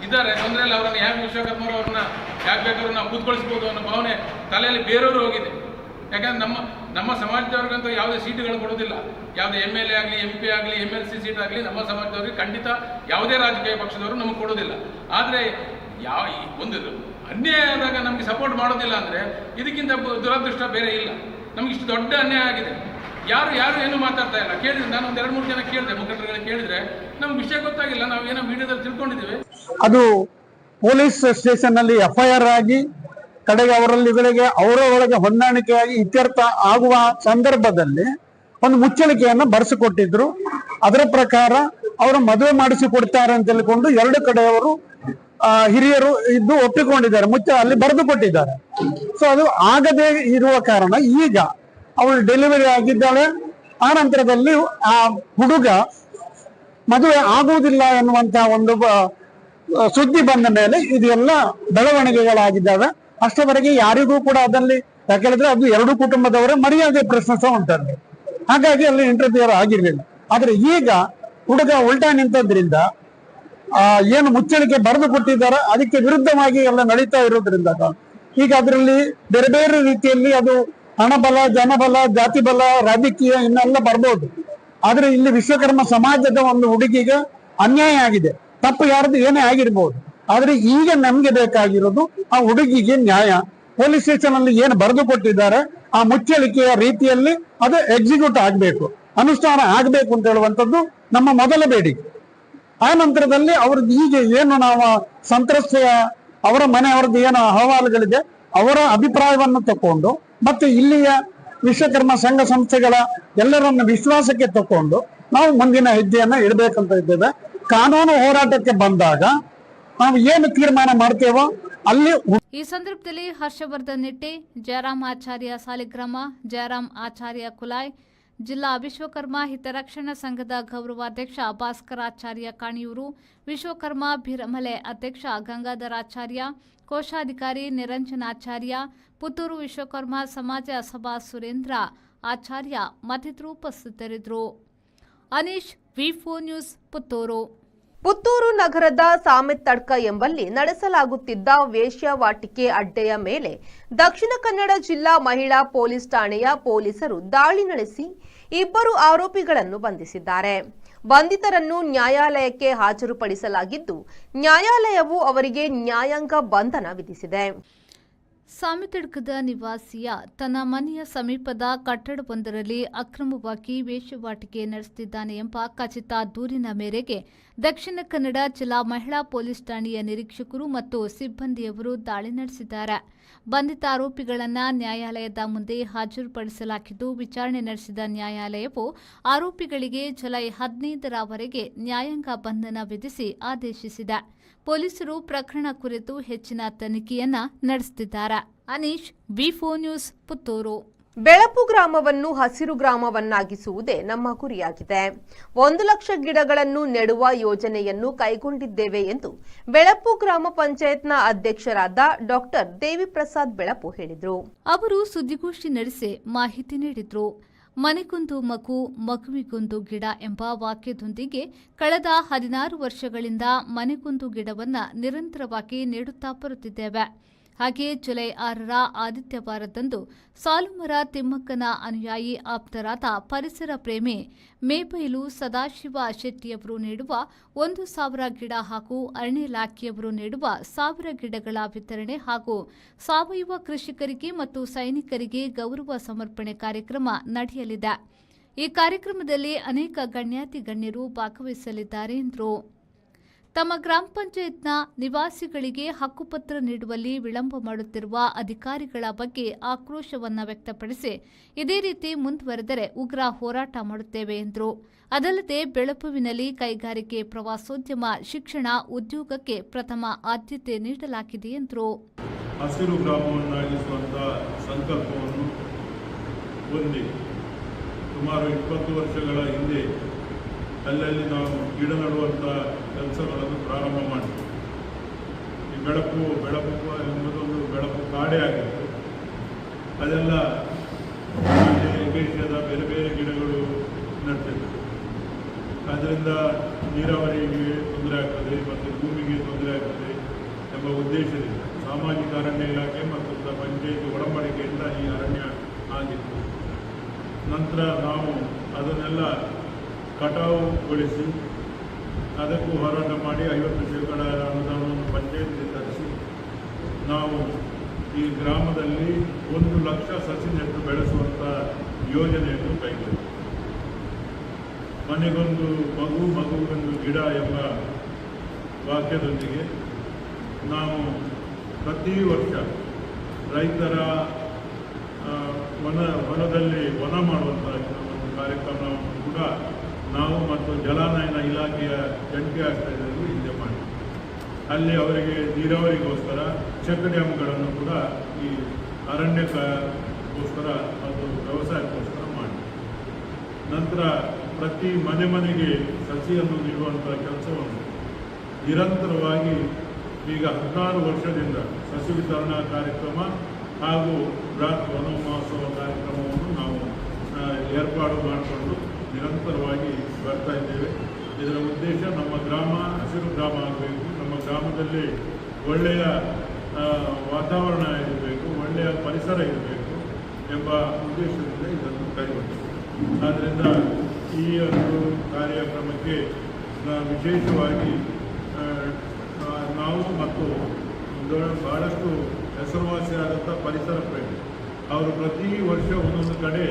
ಇದ್ದಾರೆ. ತೊಂದರೆಯಲ್ಲಿ ಅವರನ್ನು ಹೇಗೆ ವಿಶ್ವಕರ್ಮರು ಅವ್ರನ್ನ ಯಾಕೆ ಬೇಕಾದ್ರೂ ನಾವು ಕೂತ್ಕೊಳಿಸ್ಬೋದು ಅನ್ನೋ ಭಾವನೆ ತಲೆಯಲ್ಲಿ ಬೇರೆಯವರು ಹೋಗಿದೆ. ಯಾಕಂದ್ರೆ ನಮ್ಮ ಸಮಾಜದವ್ರಿಗಂತೂ ಯಾವುದೇ ಸೀಟುಗಳು ಕೊಡೋದಿಲ್ಲ. ಯಾವುದೇ MLA ಆಗಲಿ MP ಆಗಲಿ MLC ಸೀಟ್ ಆಗಲಿ ನಮ್ಮ ಸಮಾಜದವ್ರಿಗೆ ಖಂಡಿತ ಯಾವುದೇ ರಾಜಕೀಯ ಪಕ್ಷದವರು ನಮಗೆ ಕೊಡೋದಿಲ್ಲ. ಆದರೆ ಒಂದು ಅನ್ಯಾಯ ಆದಾಗ ನಮಗೆ ಸಪೋರ್ಟ್ ಮಾಡೋದಿಲ್ಲ ಅಂದರೆ ಇದಕ್ಕಿಂತ ದುರದೃಷ್ಟ ಬೇರೆ ಇಲ್ಲ. ನಮ್ಗೆ ಇಷ್ಟು ದೊಡ್ಡ ಅನ್ಯಾಯ ಆಗಿದೆ. ಯಾರು ಏನು ಮಾತಾಡ್ತಾ ಇಲ್ಲ. ಕೇಳಿದ್ರೆ ನಾನು ಒಂದು 2-3 ಜನ ಕೇಳಿದೆ, ಮುಖಂಡರುಗಳಿಗೆ ಕೇಳಿದ್ರೆ ನಮ್ಗೆ ವಿಷಯ ಗೊತ್ತಾಗಿಲ್ಲ, ನಾವು ಏನೋ ವಿಡಿಯೋದಲ್ಲಿ ತಿಳ್ಕೊಂಡಿದ್ದೀವಿ. ಅದು ಪೊಲೀಸ್ ಸ್ಟೇಷನ್ ನಲ್ಲಿ FIR ಆಗಿ ಕಡೆಗೆ ಅವರಲ್ಲಿಗಳಿಗೆ ಅವರೊಳಗೆ ಹೊಂದಾಣಿಕೆಯಾಗಿ ಇತ್ಯರ್ಥ ಆಗುವ ಸಂದರ್ಭದಲ್ಲಿ ಒಂದು ಮುಚ್ಚಳಿಕೆಯನ್ನು ಬರೆಸಿಕೊಟ್ಟಿದ್ರು. ಅದರ ಪ್ರಕಾರ ಅವರು ಮದುವೆ ಮಾಡಿಸಿ ಕೊಡ್ತಾರೆ ಅಂತ ಹೇಳಿಕೊಂಡು ಎರಡು ಕಡೆಯವರು ಹಿರಿಯರು ಇದ್ದು ಒಪ್ಪಿಕೊಂಡಿದ್ದಾರೆ, ಅಲ್ಲಿ ಬರೆದು ಕೊಟ್ಟಿದ್ದಾರೆ. ಸೊ ಅದು ಆಗದೆ ಇರುವ ಕಾರಣ ಈಗ ಅವಳು ಡೆಲಿವರಿ ಆಗಿದ್ದಾಳೆ. ಆ ನಂತರದಲ್ಲಿ ಆ ಹುಡುಗ ಮದುವೆ ಆಗುವುದಿಲ್ಲ ಎನ್ನುವಂತಹ ಒಂದು ಸುದ್ದಿ ಬಂದ ಮೇಲೆ ಇದೆಲ್ಲ ಬೆಳವಣಿಗೆಗಳಾಗಿದ್ದಾವೆ. ಅಷ್ಟವರೆಗೆ ಯಾರಿಗೂ ಕೂಡ ಅದಲ್ಲಿ ಯಾಕೆಂದ್ರೆ ಅದು ಎರಡು ಕುಟುಂಬದವರೇ ಮರ್ಯಾದೆ ಪ್ರಶ್ನೆ ಸಹ ಉಂಟಲ್ಲಿ, ಹಾಗಾಗಿ ಅಲ್ಲಿ ಇಂಟರ್ಫಿಯರ್ ಆಗಿರ್ಲಿಲ್ಲ. ಆದ್ರೆ ಈಗ ಹುಡುಗ ಉಲ್ಟಾ ನಿಂತದ್ರಿಂದ ಏನು ಮುಚ್ಚಳಿಕೆ ಬರೆದು ಕೊಟ್ಟಿದ್ದಾರೆ ಅದಕ್ಕೆ ವಿರುದ್ಧವಾಗಿ ಎಲ್ಲ ನಡೀತಾ ಇರೋದ್ರಿಂದ ಈಗ ಅದರಲ್ಲಿ ಬೇರೆ ಬೇರೆ ರೀತಿಯಲ್ಲಿ ಅದು ಹಣಬಲ, ಜನಬಲ, ಜಾತಿ ಬಲ, ರಾಜಕೀಯ ಇನ್ನೆಲ್ಲ ಬರ್ಬೋದು. ಆದ್ರೆ ಇಲ್ಲಿ ವಿಶ್ವಕರ್ಮ ಸಮಾಜದ ಒಂದು ಹುಡುಗಿಗೆ ಅನ್ಯಾಯ ಆಗಿದೆ, ತಪ್ಪು ಯಾರದು ಏನೇ ಆಗಿರ್ಬೋದು. ಆದ್ರೆ ಈಗ ನಮ್ಗೆ ಬೇಕಾಗಿರೋದು ಆ ಹುಡುಗಿಗೆ ನ್ಯಾಯ. ಪೊಲೀಸ್ ಸ್ಟೇಷನ್ ಅಲ್ಲಿ ಏನು ಬರೆದು ಕೊಟ್ಟಿದ್ದಾರೆ ಆ ಮುಚ್ಚಳಿಕೆಯ ರೀತಿಯಲ್ಲಿ ಅದು ಎಕ್ಸಿಕ್ಯೂಟ್ ಆಗ್ಬೇಕು, ಅನುಷ್ಠಾನ ಆಗ್ಬೇಕು ಅಂತ ಹೇಳುವಂಥದ್ದು ನಮ್ಮ ಮೊದಲ ಬೇಡಿಕೆ. ಆ ನಂತರದಲ್ಲಿ ಅವ್ರದ್ದು ಈಗ ಏನು ನಾವು ಸಂತ್ರಸ್ತೆಯ ಅವರ ಮನೆಯವರದ್ದು ಏನು ಅಹವಾಲುಗಳಿದೆ ಅವರ ಅಭಿಪ್ರಾಯವನ್ನು ತಕೊಂಡು ಮತ್ತೆ ಇಲ್ಲಿಯ ವಿಶ್ವಕರ್ಮ ಸಂಘ ಸಂಸ್ಥೆಗಳ ಎಲ್ಲರನ್ನ ವಿಶ್ವಾಸಕ್ಕೆ ತಕೊಂಡು ನಾವು ಮುಂದಿನ ಹೆಜ್ಜೆಯನ್ನ ಇಡಬೇಕಂತ ಇದ್ದೇವೆ. ಕಾನೂನು ಹೋರಾಟಕ್ಕೆ ಬಂದಾಗ ನಾವು ಏನು ತೀರ್ಮಾನ ಮಾಡ್ತೇವೋ ಅಲ್ಲಿ. ಈ ಸಂದರ್ಭದಲ್ಲಿ ಹರ್ಷವರ್ಧನ್ ನಿಟ್ಟೆ, ಜಯರಾಮ್ ಆಚಾರ್ಯ ಸಾಲಿಗ್ರಾಮ, ಜಯರಾಮ್ ಆಚಾರ್ಯ ಕುಲಾಯ್, ಜಿಲ್ಲಾ ವಿಶ್ವಕರ್ಮ ಹಿತರಕ್ಷಣಾ ಸಂಘದ ಗೌರವಾಧ್ಯಕ್ಷ ಭಾಸ್ಕರಾಚಾರ್ಯ ಕಾಣಿಯೂರು, ವಿಶ್ವಕರ್ಮ ಬಿರಮಲೆ ಅಧ್ಯಕ್ಷ ಗಂಗಾಧರಾಚಾರ್ಯ, ಕೋಶಾಧಿಕಾರಿ ನಿರಂಜನಾಚಾರ್ಯ, ಪುತ್ತೂರು ವಿಶ್ವಕರ್ಮ ಸಮಾಜ ಸಭಾ ಸುರೇಂದ್ರ ಆಚಾರ್ಯ ಮತ್ತಿತರರು ಉಪಸ್ಥಿತರಿದ್ದರು. ಅನೀಶ್, ವಿ4 ನ್ಯೂಸ್, ಪುತ್ತೂರು. ಪುತ್ತೂರು ನಗರದ ಸಾಮೆತ್ತಡ್ಕ ಎಂಬಲ್ಲಿ ನಡೆಸಲಾಗುತ್ತಿದ್ದ ವೇಶ್ಯಾವಾಟಿಕೆ ಅಡ್ಡೆಯ ಮೇಲೆ ದಕ್ಷಿಣ ಕನ್ನಡ ಜಿಲ್ಲಾ ಮಹಿಳಾ ಪೊಲೀಸ್ ಠಾಣೆಯ ಪೊಲೀಸರು ದಾಳಿ ನಡೆಸಿ 2 ಆರೋಪಿಗಳನ್ನು ಬಂಧಿಸಿದ್ದಾರೆ. ಬಂಧಿತರನ್ನು ನ್ಯಾಯಾಲಯಕ್ಕೆ ಹಾಜರುಪಡಿಸಲಾಗಿದ್ದು, ನ್ಯಾಯಾಲಯವು ಅವರಿಗೆ ನ್ಯಾಯಾಂಗ ಬಂಧನ ವಿಧಿಸಿದೆ. ಸಾಮೆತ್ತಡ್ಕದ ನಿವಾಸಿಯ ತನ್ನ ಮನೆಯ ಸಮೀಪದ ಕಟ್ಟಡವೊಂದರಲ್ಲಿ ಅಕ್ರಮವಾಗಿ ವೇಶ್ಯಾವಾಟಿಕೆ ನಡೆಸುತ್ತಿದ್ದಾನೆ ಎಂಬ ಖಚಿತ ದೂರಿನ ಮೇರೆಗೆ ದಕ್ಷಿಣ ಕನ್ನಡ ಜಿಲ್ಲಾ ಮಹಿಳಾ ಪೊಲೀಸ್ ಠಾಣೆಯ ನಿರೀಕ್ಷಕರು ಮತ್ತು ಸಿಬ್ಬಂದಿಯವರು ದಾಳಿ ನಡೆಸಿದ್ದಾರೆ. ಬಂಧಿತ ಆರೋಪಿಗಳನ್ನು ನ್ಯಾಯಾಲಯದ ಮುಂದೆ ಹಾಜರುಪಡಿಸಲಾಗಿದ್ದು, ವಿಚಾರಣೆ ನಡೆಸಿದ ನ್ಯಾಯಾಲಯವು ಆರೋಪಿಗಳಿಗೆ ಜುಲೈ 15ರವರೆಗೆ ನ್ಯಾಯಾಂಗ ಬಂಧನ ವಿಧಿಸಿ ಆದೇಶಿಸಿದೆ. ಪೊಲೀಸರು ಪ್ರಕರಣ ಕುರಿತು ಹೆಚ್ಚಿನ ತನಿಖೆಯನ್ನ ನಡೆಸುತ್ತಿದ್ದಾರೆ. ಅನೀಶ್, ವಿ4 ನ್ಯೂಸ್, ಪುತ್ತೂರು. ಬೆಳಪು ಗ್ರಾಮವನ್ನು ಹಸಿರು ಗ್ರಾಮವನ್ನಾಗಿಸುವುದೇ ನಮ್ಮ ಗುರಿಯಾಗಿದೆ. 1 ಲಕ್ಷ ಗಿಡಗಳನ್ನು ನೆಡುವ ಯೋಜನೆಯನ್ನು ಕೈಗೊಂಡಿದ್ದೇವೆ ಎಂದು ಬೆಳಪು ಗ್ರಾಮ ಪಂಚಾಯತ್ನ ಅಧ್ಯಕ್ಷರಾದ ಡಾಕ್ಟರ್ ದೇವಿಪ್ರಸಾದ್ ಬೆಳಪು ಹೇಳಿದರು. ಅವರು ಸುದ್ದಿಗೋಷ್ಠಿ ನಡೆಸಿ ಮಾಹಿತಿ ನೀಡಿದರು. ಮನೆಗೊಂದು ಮಗು, ಮಗುವಿಗೊಂದು ಗಿಡ ಎಂಬ ವಾಕ್ಯದೊಂದಿಗೆ ಕಳೆದ 16 ವರ್ಷಗಳಿಂದ ಮನೆಗೊಂದು ಗಿಡವನ್ನು ನಿರಂತರವಾಗಿ ನೀಡುತ್ತಾ ಬರುತ್ತಿದ್ದೇವೆ. ಹಾಗೆಯೇ ಜುಲೈ 6ರ ಆದಿತ್ಯವಾರದಂದು ಸಾಲುಮರ ತಿಮ್ಮಕ್ಕನ ಅನುಯಾಯಿ ಆಪ್ತರಾದ ಪರಿಸರ ಪ್ರೇಮಿ ಮೇಬೈಲು ಸದಾಶಿವ ಶೆಟ್ಟಿಯವರು ನೀಡುವ 1,000 ಗಿಡ ಹಾಗೂ ಅರಣ್ಯ ಇಲಾಖೆಯವರು ನೀಡುವ 1,000 ಗಿಡಗಳ ವಿತರಣೆ ಹಾಗೂ ಸಾವಯವ ಕೃಷಿಕರಿಗೆ ಮತ್ತು ಸೈನಿಕರಿಗೆ ಗೌರವ ಸಮರ್ಪಣೆ ಕಾರ್ಯಕ್ರಮ ನಡೆಯಲಿದೆ. ಈ ಕಾರ್ಯಕ್ರಮದಲ್ಲಿ ಅನೇಕ ಗಣ್ಯಾತಿ ಗಣ್ಯರು ಭಾಗವಹಿಸಲಿದ್ದಾರೆ ಎಂದರು. ತಮ್ಮ ಗ್ರಾಮ ಪಂಚಾಯತ್ನ ನಿವಾಸಿಗಳಿಗೆ ಹಕ್ಕುಪತ್ರ ನೀಡುವಲ್ಲಿ ವಿಳಂಬ ಮಾಡುತ್ತಿರುವ ಅಧಿಕಾರಿಗಳ ಬಗ್ಗೆ ಆಕ್ರೋಶವನ್ನು ವ್ಯಕ್ತಪಡಿಸಿ ಇದೇ ರೀತಿ ಮುಂದುವರೆದರೆ ಉಗ್ರ ಹೋರಾಟ ಮಾಡುತ್ತೇವೆ ಎಂದರು. ಅದಲ್ಲದೆ ಬೆಳಪುವಿನಲ್ಲಿ ಕೈಗಾರಿಕೆ, ಪ್ರವಾಸೋದ್ಯಮ, ಶಿಕ್ಷಣ, ಉದ್ಯೋಗಕ್ಕೆ ಪ್ರಥಮ ಆದ್ಯತೆ ನೀಡಲಾಗಿದೆ ಎಂದರು. ಹಸಿರು ಗ್ರಾಮವನ್ನಾಗಿಸುವಂತಹ ಸಂಕಲ್ಪವನ್ನು ಹೊಂದಿ ಸುಮಾರು 20 ವರ್ಷಗಳ ಹಿಂದೆ ಅಲ್ಲಲ್ಲಿ ನಾವು ಗಿಡ ನೆಡುವಂಥ ಕೆಲಸಗಳನ್ನು ಪ್ರಾರಂಭ ಮಾಡಿದ್ವಿ. ಈ ಬೆಳಪು ಎಂಬುದೊಂದು ಬೆಳಪು ಕಾಡೇ ಆಗಿತ್ತು. ಅದೆಲ್ಲ ಏಕೇಶದ ಬೇರೆ ಬೇರೆ ಗಿಡಗಳು ನೆಡ್ತಿದ್ವು. ಅದರಿಂದ ನೀರಾವರಿಗೆ ತೊಂದರೆ ಆಗ್ತದೆ ಮತ್ತು ಭೂಮಿಗೆ ತೊಂದರೆ ಆಗ್ತದೆ ಎಂಬ ಉದ್ದೇಶದಿಂದ ಸಾಮಾಜಿಕ ಅರಣ್ಯ ಇಲಾಖೆ ಮತ್ತು ಪಂಚಾಯತ್ ಒಡಂಬಡಿಕೆಯಿಂದ ಈ ಅರಣ್ಯ ಆಗಿತ್ತು. ನಂತರ ನಾವು ಅದನ್ನೆಲ್ಲ ಕಟಾವುಗೊಳಿಸಿ ಅದಕ್ಕೂ ಹೋರಾಟ ಮಾಡಿ 50% ಅನುದಾನವನ್ನು ಪಂಚಾಯತ್ಗೆ ತರಿಸಿ ನಾವು ಈ ಗ್ರಾಮದಲ್ಲಿ 1 ಲಕ್ಷ ಸಸಿ ನೆಟ್ಟು ಬೆಳೆಸುವಂಥ ಯೋಜನೆಯನ್ನು ಕೈಗೊಂಡು ಮನೆಗೊಂದು ಮಗು, ಮಗುವಿಗೊಂದು ಗಿಡ ಎಂಬ ವಾಕ್ಯದೊಂದಿಗೆ ನಾವು ಪ್ರತಿ ವರ್ಷ ರೈತರ ಹೊಲದಲ್ಲಿ ವನ ಮಾಡುವಂಥ ಒಂದು ಕಾರ್ಯಕ್ರಮವನ್ನು ಕೂಡ ನಾವು ಮತ್ತು ಜಲಾನಯನ ಇಲಾಖೆಯ ಜಂಟಿ ಆಶ್ರಯದಲ್ಲಿ ಹಿಂದೆ ಮಾಡಿ ಅಲ್ಲಿ ಅವರಿಗೆ ನೀರಾವರಿಗೋಸ್ಕರ ಚೆಕ್ ಡ್ಯಾಮ್ಗಳನ್ನು ಕೂಡ ಈ ಅರಣ್ಯಕ್ಕೋಸ್ಕರ ಮತ್ತು ವ್ಯವಸಾಯಕ್ಕೋಸ್ಕರ ಮಾಡಿ ನಂತರ ಪ್ರತಿ ಮನೆಗೆ ಸಸಿಯನ್ನು ನೀಡುವಂಥ ಕೆಲಸವನ್ನು ನಿರಂತರವಾಗಿ ಈಗ 16 ವರ್ಷದಿಂದ ಸಸಿ ವಿತರಣಾ ಕಾರ್ಯಕ್ರಮ ಹಾಗೂ ಬೃಹತ್ ವನ ಮಹೋತ್ಸವ ಕಾರ್ಯಕ್ರಮವನ್ನು ನಾವು ಏರ್ಪಾಡು ಮಾಡಿಕೊಂಡು ನಿರಂತರವಾಗಿ ಬರ್ತಾ ಇದ್ದೇವೆ. ಇದರ ಉದ್ದೇಶ ನಮ್ಮ ಗ್ರಾಮ ಹಸಿರು ಗ್ರಾಮ ಆಗಬೇಕು, ನಮ್ಮ ಗ್ರಾಮದಲ್ಲಿ ಒಳ್ಳೆಯ ವಾತಾವರಣ ಇರಬೇಕು, ಒಳ್ಳೆಯ ಪರಿಸರ ಇರಬೇಕು ಎಂಬ ಉದ್ದೇಶದಿಂದ ಇದನ್ನು ಕೈಗೊಂಡಿದೆ. ಆದ್ದರಿಂದ ಈ ಒಂದು ಕಾರ್ಯಕ್ರಮಕ್ಕೆ ವಿಶೇಷವಾಗಿ ನಾವು ಮತ್ತು ಬಹಳಷ್ಟು ಹೆಸರುವಾಸಿಯಾದಂಥ ಪರಿಸರ ಪ್ರೇಮಿ ಅವರು ಪ್ರತಿ ವರ್ಷ ಒಂದೊಂದು ಕಡೆ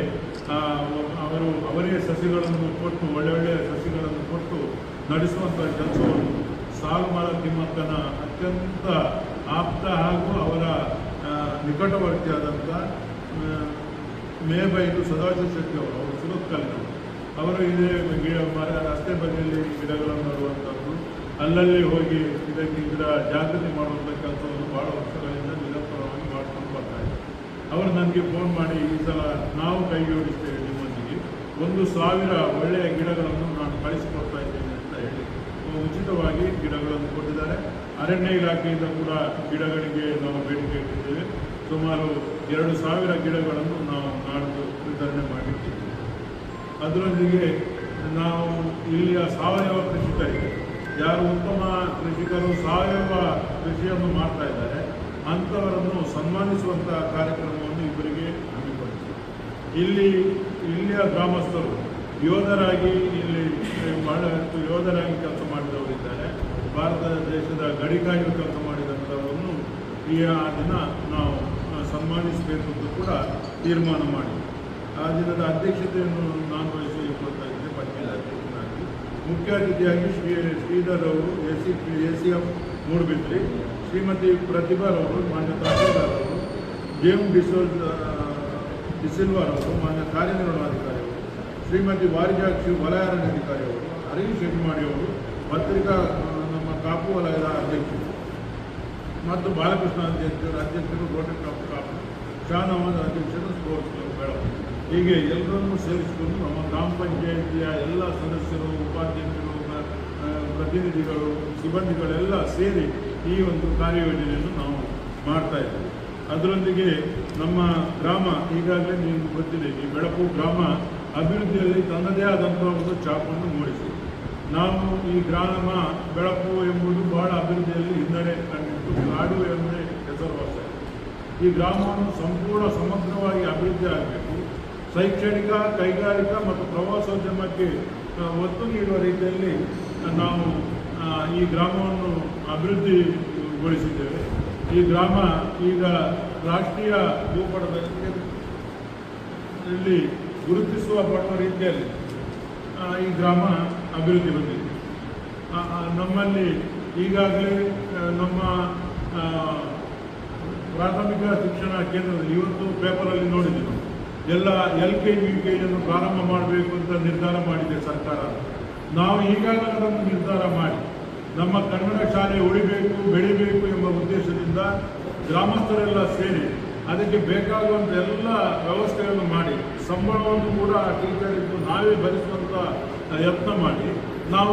ಅವರೇ ಸಸಿಗಳನ್ನು ಕೊಟ್ಟು ಒಳ್ಳೊಳ್ಳೆಯ ಸಸಿಗಳನ್ನು ಕೊಟ್ಟು ನಡೆಸುವಂಥ ಕೆಲಸವನ್ನು ಸಾಲುಮರ ತಿಮ್ಮಕ್ಕನ ಅತ್ಯಂತ ಆಪ್ತ ಹಾಗೂ ಅವರ ನಿಕಟವರ್ತಿಯಾದಂಥ ಮೇಬೈಲು ಸದಾಶಿವ ಶೆಟ್ಟಿ ಅವರು ಸುರತ್ಕಲ್ಲಿನವರು ಅವರು ಇದೇ ರಸ್ತೆ ಬದಿಯಲ್ಲಿ ಗಿಡಗಳನ್ನು ನಡುವಂಥದ್ದು, ಅಲ್ಲಲ್ಲಿ ಹೋಗಿ ಗಿಡ ಜಾಗೃತಿ ಮಾಡುವಂಥ ಕೆಲಸವನ್ನು ಭಾಳ ವರ್ಷಗಳಿಂದ ನಿರಂತರವಾಗಿ ಮಾಡ್ಕೊಂಡು ಬರ್ತಾ ಇದ್ದಾರೆ. ಅವರು ನನಗೆ ಫೋನ್ ಮಾಡಿ ಈ ಸಲ ನಾವು ಕೈ ಜೋಡಿಸ್ತೇವೆ ನಿಮ್ಮೊಂದಿಗೆ 1,000 ಒಳ್ಳೆಯ ಗಿಡಗಳನ್ನು ನಾನು ಕಳಿಸಿಕೊಡ್ತಾ ಇದ್ದೇನೆ ಅಂತ ಹೇಳಿ ಉಚಿತವಾಗಿ ಗಿಡಗಳನ್ನು ಕೊಟ್ಟಿದ್ದಾರೆ. ಅರಣ್ಯ ಇಲಾಖೆಯಿಂದ ಕೂಡ ಗಿಡಗಳಿಗೆ ನಾವು ಬೇಡಿಕೆ ಇಟ್ಟಿದ್ದೇವೆ. ಸುಮಾರು 2,000 ಗಿಡಗಳನ್ನು ನಾವು ನಾಡ್ದು ವಿತರಣೆ ಮಾಡಿದ್ದೇವೆ. ಅದರೊಂದಿಗೆ ನಾವು ಇಲ್ಲಿಯ ಸಾವಯವ ಕೃಷಿಕರಿಗೆ ಯಾರು ಉತ್ತಮ ಕೃಷಿಕರು ಸಾವಯವ ಕೃಷಿಯನ್ನು ಮಾಡ್ತಾ ಇದ್ದಾರೆ ಅಂಥವರನ್ನು ಸನ್ಮಾನಿಸುವಂಥ ಕಾರ್ಯಕ್ರಮವನ್ನು ಇವರಿಗೆ ಹಮ್ಮಿಕೊಂಡಿದೆ. ಇಲ್ಲಿಯ ಗ್ರಾಮಸ್ಥರು ಯೋಧರಾಗಿ ಇಲ್ಲಿ ಬಹಳಷ್ಟು ಯೋಧರಾಗಿ ಕೆಲಸ ಮಾಡಿದವರಿದ್ದಾರೆ. ಭಾರತ ದೇಶದ ಗಡಿ ಕಾಯುವ ಕೆಲಸ ಮಾಡಿದಂಥವರನ್ನು ಆ ದಿನ ನಾವು ಸನ್ಮಾನಿಸಬೇಕು ಅಂತ ಕೂಡ ತೀರ್ಮಾನ ಮಾಡಿ ಆ ದಿನದ ಅಧ್ಯಕ್ಷತೆಯನ್ನು ನಾನು ವಹಿಸಿಕೊಳ್ತಾ ಇದ್ದೆ ಪಂಚಾಯತ್ ಅಧ್ಯಕ್ಷನಾಗಿ. ಮುಖ್ಯ ಅತಿಥಿಯಾಗಿ ಶ್ರೀಧರ್ ಅವರು ACF ಮೂಡಬಿದ್ರಿ, ಶ್ರೀಮತಿ ಪ್ರತಿಭಾರವರು, ಮಾನ್ಯ ತಹಸೀಲ್ದಾರ್ ಅವರು, JM ಡಿಸಿಲ್ವಾರ್ ಅವರು, ಮಾನ್ಯ ಕಾರ್ಯನಿರ್ವಹಣಾಧಿಕಾರಿ ಅವರು, ಶ್ರೀಮತಿ ವಾರಿಜಾಕ್ಷಿ ವಲಯ ಅರಣ್ಯಾಧಿಕಾರಿ ಅವರು, ಹರೀಶ್ ಹೆಗ್ಮಾಡಿ ಅವರು, ಪತ್ರಿಕಾ ನಮ್ಮ ಕಾಪು ವಲಯದ ಅಧ್ಯಕ್ಷರು ಮತ್ತು ಬಾಲಕೃಷ್ಣ ಅಧ್ಯಕ್ಷರು ರೋಟರಿ ಕ್ಲಬ್ ಕಾಪು, ಶಾನವಾದ ಅಧ್ಯಕ್ಷರು ಸ್ಪೋರ್ಟ್ಸ್ ಕ್ಲಬ್ ಬೆಳಕು, ಹೀಗೆ ಎಲ್ಲರನ್ನೂ ಸೇರಿಸಿಕೊಂಡು ನಮ್ಮ ಗ್ರಾಮ ಪಂಚಾಯಿತಿಯ ಎಲ್ಲ ಸದಸ್ಯರು, ಉಪಾಧ್ಯಕ್ಷರು, ಪ್ರತಿನಿಧಿಗಳು, ಸಿಬ್ಬಂದಿಗಳೆಲ್ಲ ಸೇರಿ ಈ ಒಂದು ಕಾರ್ಯಯೋಜನೆಯನ್ನು ನಾವು ಮಾಡ್ತಾ ಇದ್ದೇವೆ. ಅದರೊಂದಿಗೆ ನಮ್ಮ ಗ್ರಾಮ ಈಗಾಗಲೇ ನಿಮಗೆ ಗೊತ್ತಿದೆ, ಈ ಬೆಳಕು ಗ್ರಾಮ ಅಭಿವೃದ್ಧಿಯಲ್ಲಿ ತನ್ನದೇ ಆದಂಥ ಒಂದು ಛಾಪನ್ನು ಮೂಡಿಸಿದೆ. ನಾವು ಈ ಗ್ರಾಮ ಬೆಳಕು ಎಂಬುದು ಬಹಳ ಅಭಿವೃದ್ಧಿಯಲ್ಲಿ ಹಿನ್ನಡೆ ಕಂಡಿದ್ದು, ನಾಡು ಎಂಬುದೇ ಹೆಸರುವಾಸ. ಈ ಗ್ರಾಮವನ್ನು ಸಂಪೂರ್ಣ ಸಮಗ್ರವಾಗಿ ಅಭಿವೃದ್ಧಿ ಆಗಬೇಕು. ಶೈಕ್ಷಣಿಕ, ಕೈಗಾರಿಕಾ ಮತ್ತು ಪ್ರವಾಸೋದ್ಯಮಕ್ಕೆ ಒತ್ತು ನೀಡುವ ರೀತಿಯಲ್ಲಿ ನಾವು ಈ ಗ್ರಾಮವನ್ನು ಅಭಿವೃದ್ಧಿಗೊಳಿಸಿದ್ದೇವೆ. ಈ ಗ್ರಾಮ ಈಗ ರಾಷ್ಟ್ರೀಯ ಭೂಪಟದಲ್ಲಿ ಗುರುತಿಸುವ ಪಡುವ ರೀತಿಯಲ್ಲಿ ಈ ಗ್ರಾಮ ಅಭಿವೃದ್ಧಿ ಹೊಂದಿದೆ. ನಮ್ಮಲ್ಲಿ ಈಗಾಗಲೇ ನಮ್ಮ ಪ್ರಾಥಮಿಕ ಶಿಕ್ಷಣ ಕೇಂದ್ರದಲ್ಲಿ ಇವತ್ತು ಪೇಪರಲ್ಲಿ ನೋಡಿದ್ದೀವಿ, ಎಲ್ಲ LKG UKG ಪ್ರಾರಂಭ ಮಾಡಬೇಕು ಅಂತ ನಿರ್ಧಾರ ಮಾಡಿದೆ ಸರ್ಕಾರ. ನಾವು ಈಗಾಗಲೇ ಅದನ್ನು ನಿರ್ಧಾರ ಮಾಡಿ ನಮ್ಮ ಕನ್ನಡ ಶಾಲೆ ಉಳಿಬೇಕು, ಬೆಳಿಬೇಕು ಎಂಬ ಉದ್ದೇಶದಿಂದ ಗ್ರಾಮಸ್ಥರೆಲ್ಲ ಸೇರಿ ಅದಕ್ಕೆ ಬೇಕಾಗುವಂಥ ಎಲ್ಲ ವ್ಯವಸ್ಥೆಯನ್ನು ಮಾಡಿ ಸಂಬಳವನ್ನು ಕೂಡ ಟೀಚರಿದ್ದು ನಾವೇ ಭರಿಸುವಂಥ ಯತ್ನ ಮಾಡಿ ನಾವು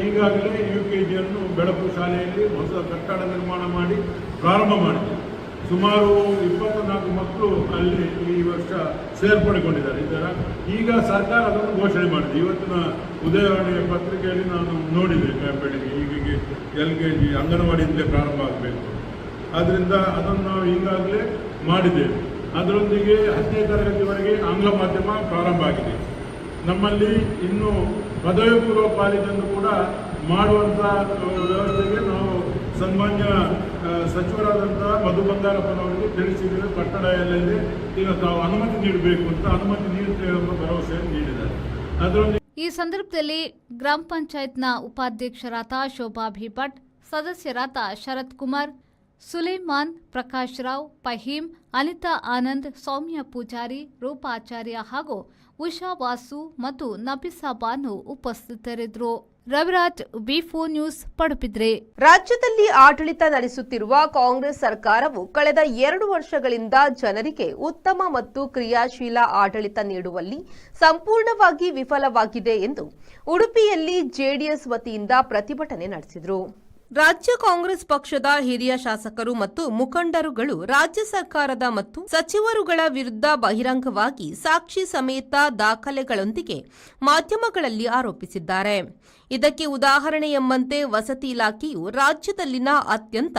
ಈಗಾಗಲೇ UKGಯನ್ನು ಬೆಳಕು ಶಾಲೆಯಲ್ಲಿ ಹೊಸ ಕಟ್ಟಡ ನಿರ್ಮಾಣ ಮಾಡಿ ಪ್ರಾರಂಭ ಮಾಡಿದ್ದೀವಿ. ಸುಮಾರು 24 ಮಕ್ಕಳು ಅಲ್ಲಿ ಈ ವರ್ಷ ಸೇರ್ಪಡೆಗೊಂಡಿದ್ದಾರೆ. ಈಗ ಸರ್ಕಾರ ಅದನ್ನು ಘೋಷಣೆ ಮಾಡಿದೆ. ಇವತ್ತಿನ ಉದಯವಾಣಿಯ ಪತ್ರಿಕೆಯಲ್ಲಿ ನಾನು ನೋಡಿದೆ ಬೆಳಿಗ್ಗೆ, ಈಗೀಗೆ LKG ಅಂಗನವಾಡಿಯಿಂದಲೇ ಪ್ರಾರಂಭ ಆಗಬೇಕು. ಆದ್ದರಿಂದ ಅದನ್ನು ನಾವು ಈಗಾಗಲೇ ಮಾಡಿದ್ದೇವೆ. ಅದರೊಂದಿಗೆ 10ನೇ ತರಗತಿವರೆಗೆ ಆಂಗ್ಲ ಮಾಧ್ಯಮ ಪ್ರಾರಂಭ ಆಗಿದೆ. ನಮ್ಮಲ್ಲಿ ಇನ್ನು ಪದವಿ ಪೂರ್ವ ಕಾಲೇಜನ್ನು ಕೂಡ ಮಾಡುವಂಥ ವ್ಯವಸ್ಥೆಗೆ ನಾವು ಸನ್ಮಾನ್ಯ ಸಚಿವರಾದಂಥ ಮಧು ಬಂಗಾರಪ್ಪನವರಿಗೆ ತಿಳಿಸಿದರೆ ಕಟ್ಟಡ ಎಲ್ಲೆಲ್ಲಿ ಈಗ ತಾವು ಅನುಮತಿ ನೀಡಬೇಕು ಅಂತ ಅನುಮತಿ ನೀಡುತ್ತೇವೆ ಎಂಬ ಭರವಸೆಯನ್ನು ನೀಡಿದ್ದಾರೆ. ಅದರೊಂದಿಗೆ ಈ ಸಂದರ್ಭದಲ್ಲಿ ಗ್ರಾಮ ಪಂಚಾಯತ್ನ ಉಪಾಧ್ಯಕ್ಷರಾದ ಶೋಭಾ ಭಟ್, ಸದಸ್ಯರಾದ ಶರತ್ ಕುಮಾರ್, ಸುಲೇಮಾನ್, ಪ್ರಕಾಶ್ ರಾವ್, ಫಹೀಂ, ಅನಿತಾ ಆನಂದ್, ಸೌಮ್ಯ ಪೂಜಾರಿ, ರೂಪಾಚಾರ್ಯ ಹಾಗೂ ಉಷಾ ವಾಸು ಮತ್ತು ನಫಿಸಾ ಬಾನು ಉಪಸ್ಥಿತರಿದ್ದರು. Raviraj, B4 news, Padubidri. ರಾಜ್ಯದಲ್ಲಿ ಆಡಳಿತ ನಡೆಸುತ್ತಿರುವ ಕಾಂಗ್ರೆಸ್ ಸರ್ಕಾರವು ಕಳೆದ 2 ವರ್ಷಗಳಿಂದ ಜನರಿಗೆ ಉತ್ತಮ ಮತ್ತು ಕ್ರಿಯಾಶೀಲ ಆಡಳಿತ ನೀಡುವಲ್ಲಿ ಸಂಪೂರ್ಣವಾಗಿ ವಿಫಲವಾಗಿದೆ ಎಂದು ಉಡುಪಿಯಲ್ಲಿ ಜೆಡಿಎಸ್ ವತಿಯಿಂದ ಪ್ರತಿಭಟನೆ ನಡೆಸಿದರು. ರಾಜ್ಯ ಕಾಂಗ್ರೆಸ್ ಪಕ್ಷದ ಹಿರಿಯ ಶಾಸಕರು ಮತ್ತು ಮುಖಂಡರುಗಳು ರಾಜ್ಯ ಸರ್ಕಾರದ ಮತ್ತು ಸಚಿವರುಗಳ ವಿರುದ್ಧ ಬಹಿರಂಗವಾಗಿ ಸಾಕ್ಷಿ ಸಮೇತ ದಾಖಲೆಗಳೊಂದಿಗೆ ಮಾಧ್ಯಮಗಳಲ್ಲಿ ಆರೋಪಿಸಿದ್ದಾರೆ. ಇದಕ್ಕೆ ಉದಾಹರಣೆ ಎಂಬಂತೆ ವಸತಿ ಇಲಾಖೆಯು ರಾಜ್ಯದಲ್ಲಿನ ಅತ್ಯಂತ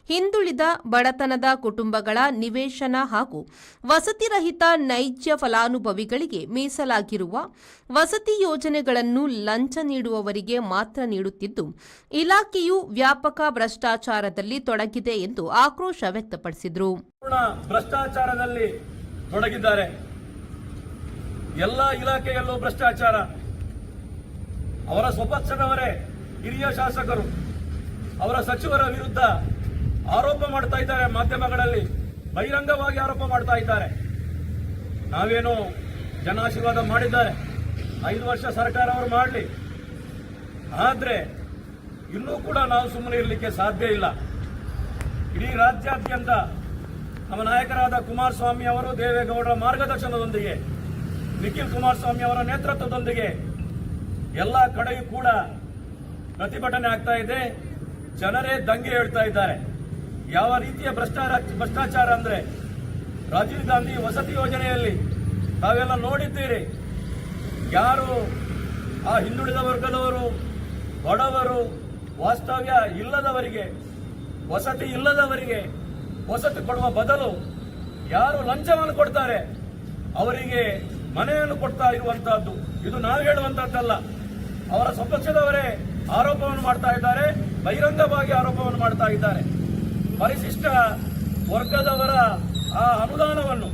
ಹಿಂದುಳಿದ ಬಡತನದ ಕುಟುಂಬಗಳ ನಿವೇಶನ ಹಾಗೂ ವಸತಿರಹಿತ ನೈಜ ಫಲಾನುಭವಿಗಳಿಗೆ ಮೀಸಲಾಗಿರುವ ವಸತಿ ಯೋಜನೆಗಳನ್ನು ಲಂಚ ನೀಡುವವರಿಗೆ ಮಾತ್ರ ನೀಡುತ್ತಿದ್ದು, ಇಲಾಖೆಯು ವ್ಯಾಪಕ ಭ್ರಷ್ಟಾಚಾರದಲ್ಲಿ ತೊಡಗಿದೆ ಎಂದು ಆಕ್ರೋಶ ವ್ಯಕ್ತಪಡಿಸಿದರು. ಭ್ರಷ್ಟಾಚಾರದಲ್ಲಿ ತೊಡಗಿದ್ದಾರೆ. ಎಲ್ಲ ಇಲಾಖೆಯಲ್ಲೂ ಭ್ರಷ್ಟಾಚಾರ. ಅವರ ಸ್ವಪಕ್ಷದವರೇ ಹಿರಿಯ ಶಾಸಕರು ಅವರ ಸಚಿವರ ವಿರುದ್ಧ ಆರೋಪ ಮಾಡ್ತಾ ಇದ್ದಾರೆ. ಮಾಧ್ಯಮಗಳಲ್ಲಿ ಬಹಿರಂಗವಾಗಿ ಆರೋಪ ಮಾಡ್ತಾ ಇದ್ದಾರೆ. ನಾವೇನು ಜನಾಶೀರ್ವಾದ ಮಾಡಿದ್ದಾರೆ, 5 ವರ್ಷ ಸರ್ಕಾರ ಅವರು ಮಾಡಲಿ, ಆದ್ರೆ ಇನ್ನೂ ಕೂಡ ನಾವು ಸುಮ್ಮನೆ ಇರಲಿಕ್ಕೆ ಸಾಧ್ಯ ಇಲ್ಲ. ಇಡೀ ರಾಜ್ಯಾದ್ಯಂತ ನಮ್ಮ ನಾಯಕರಾದ ಕುಮಾರಸ್ವಾಮಿ ಅವರು ದೇವೇಗೌಡರ ಮಾರ್ಗದರ್ಶನದೊಂದಿಗೆ, ನಿಖಿಲ್ ಕುಮಾರಸ್ವಾಮಿ ಅವರ ನೇತೃತ್ವದೊಂದಿಗೆ ಎಲ್ಲ ಕಡೆಯೂ ಕೂಡ ಪ್ರತಿಭಟನೆ ಆಗ್ತಾ ಇದೆ. ಜನರೇ ದಂಗೆ ಹೇಳ್ತಾ ಇದ್ದಾರೆ. ಯಾವ ರೀತಿಯ ಭ್ರಷ್ಟಾಚಾರ ಅಂದ್ರೆ, ರಾಜೀವ್ ಗಾಂಧಿ ವಸತಿ ಯೋಜನೆಯಲ್ಲಿ ತಾವೆಲ್ಲ ನೋಡಿದ್ದೀರಿ. ಯಾರು ಆ ಹಿಂದುಳಿದ ವರ್ಗದವರು, ಬಡವರು, ವಾಸ್ತವ್ಯ ಇಲ್ಲದವರಿಗೆ, ವಸತಿ ಇಲ್ಲದವರಿಗೆ ವಸತಿ ಕೊಡುವ ಬದಲು ಯಾರು ಲಂಚವನ್ನು ಕೊಡ್ತಾರೆ ಅವರಿಗೆ ಮನೆಯನ್ನು ಕೊಡ್ತಾ ಇರುವಂತಹದ್ದು. ಇದು ನಾವು ಹೇಳುವಂತಹದ್ದಲ್ಲ. ಅವರ ಸ್ವಪಕ್ಷದವರೇ ಆರೋಪವನ್ನು ಮಾಡ್ತಾ ಇದ್ದಾರೆ, ಬಹಿರಂಗವಾಗಿ ಆರೋಪವನ್ನು ಮಾಡ್ತಾ ಇದ್ದಾರೆ. ಪರಿಶಿಷ್ಟ ವರ್ಗದವರ ಆ ಅನುದಾನವನ್ನು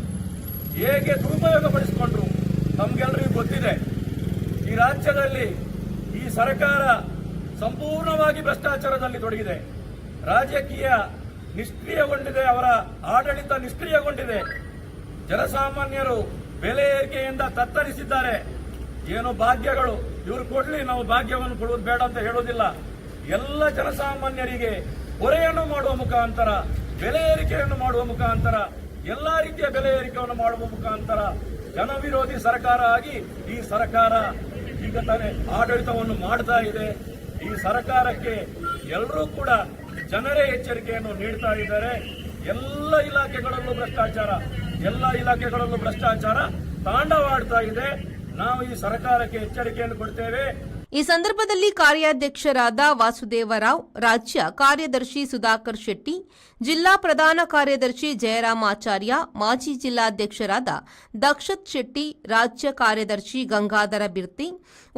ಹೇಗೆ ದುರುಪಯೋಗಪಡಿಸಿಕೊಂಡ್ರು ನಮ್ಗೆಲ್ಲರಿಗೂ ಗೊತ್ತಿದೆ. ಈ ರಾಜ್ಯದಲ್ಲಿ ಈ ಸರ್ಕಾರ ಸಂಪೂರ್ಣವಾಗಿ ಭ್ರಷ್ಟಾಚಾರದಲ್ಲಿ ತೊಡಗಿದೆ. ರಾಜಕೀಯ ನಿಷ್ಕ್ರಿಯಗೊಂಡಿದೆ, ಅವರ ಆಡಳಿತ ನಿಷ್ಕ್ರಿಯಗೊಂಡಿದೆ. ಜನಸಾಮಾನ್ಯರು ಬೆಲೆ ಏರಿಕೆಯಿಂದ ತತ್ತರಿಸಿದ್ದಾರೆ. ಏನು ಭಾಗ್ಯಗಳು ಇವರು ಕೊಡ್ಲಿ, ನಾವು ಭಾಗ್ಯವನ್ನು ಕೊಡುವುದು ಬೇಡ ಅಂತ ಹೇಳೋದಿಲ್ಲ. ಎಲ್ಲ ಜನಸಾಮಾನ್ಯರಿಗೆ ಹೊರೆಯನ್ನು ಮಾಡುವ ಮುಖಾಂತರ, ಬೆಲೆ ಏರಿಕೆಯನ್ನು ಮಾಡುವ ಮುಖಾಂತರ, ಎಲ್ಲಾ ರೀತಿಯ ಬೆಲೆ ಏರಿಕೆಯನ್ನು ಮಾಡುವ ಮುಖಾಂತರ ಜನವಿರೋಧಿ ಸರ್ಕಾರ ಆಗಿ ಈ ಸರ್ಕಾರ ಈಗ ತಾನೇ ಆಡಳಿತವನ್ನು ಮಾಡ್ತಾ ಇದೆ. ಈ ಸರ್ಕಾರಕ್ಕೆ ಎಲ್ಲರೂ ಕೂಡ ಜನರೇ ಎಚ್ಚರಿಕೆಯನ್ನು ನೀಡ್ತಾ ಇದ್ದಾರೆ. ಎಲ್ಲ ಇಲಾಖೆಗಳಲ್ಲೂ ಭ್ರಷ್ಟಾಚಾರ ತಾಂಡವಾಡ್ತಾ ಇದೆ. ನಾವು ಈ ಸರ್ಕಾರಕ್ಕೆ ಎಚ್ಚರಿಕೆಯನ್ನು ಕೊಡ್ತೇವೆ. ಈ ಸಂದರ್ಭದಲ್ಲಿ ಕಾರ್ಯಾಧ್ಯಕ್ಷರಾದ ವಾಸುದೇವರಾವ್, ರಾಜ್ಯ ಕಾರ್ಯದರ್ಶಿ ಸುಧಾಕರ್ ಶೆಟ್ಟಿ, ಜಿಲ್ಲಾ ಪ್ರಧಾನ ಕಾರ್ಯದರ್ಶಿ ಜಯರಾಮಾಚಾರ್ಯ, ಮಾಜಿ ಜಿಲ್ಲಾಧ್ಯಕ್ಷರಾದ ದಕ್ಷತ್ ಶೆಟ್ಟಿ, ರಾಜ್ಯ ಕಾರ್ಯದರ್ಶಿ ಗಂಗಾಧರ ಬಿರ್ತಿ,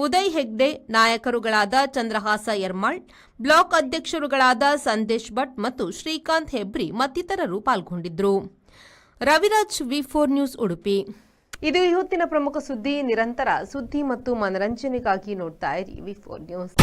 ಉದಯ್ ಹೆಗ್ಡೆ, ನಾಯಕರುಗಳಾದ ಚಂದ್ರಹಾಸ ಯರ್ಮಾಳ್, ಬ್ಲಾಕ್ ಅಧ್ಯಕ್ಷರುಗಳಾದ ಸಂದೇಶ್ ಭಟ್ ಮತ್ತು ಶ್ರೀಕಾಂತ್ ಹೆಬ್ರಿ ಮತ್ತಿತರರು ಪಾಲ್ಗೊಂಡಿದ್ದರು. Raviraj, V4 news, Udupi. ಇದು ಇವತ್ತಿನ ಪ್ರಮುಖ ಸುದ್ದಿ. ನಿರಂತರ ಸುದ್ದಿ ಮತ್ತು ಮನರಂಜನೆಗಾಗಿ ನೋಡ್ತಾ ಇರಿ V4 ನ್ಯೂಸ್.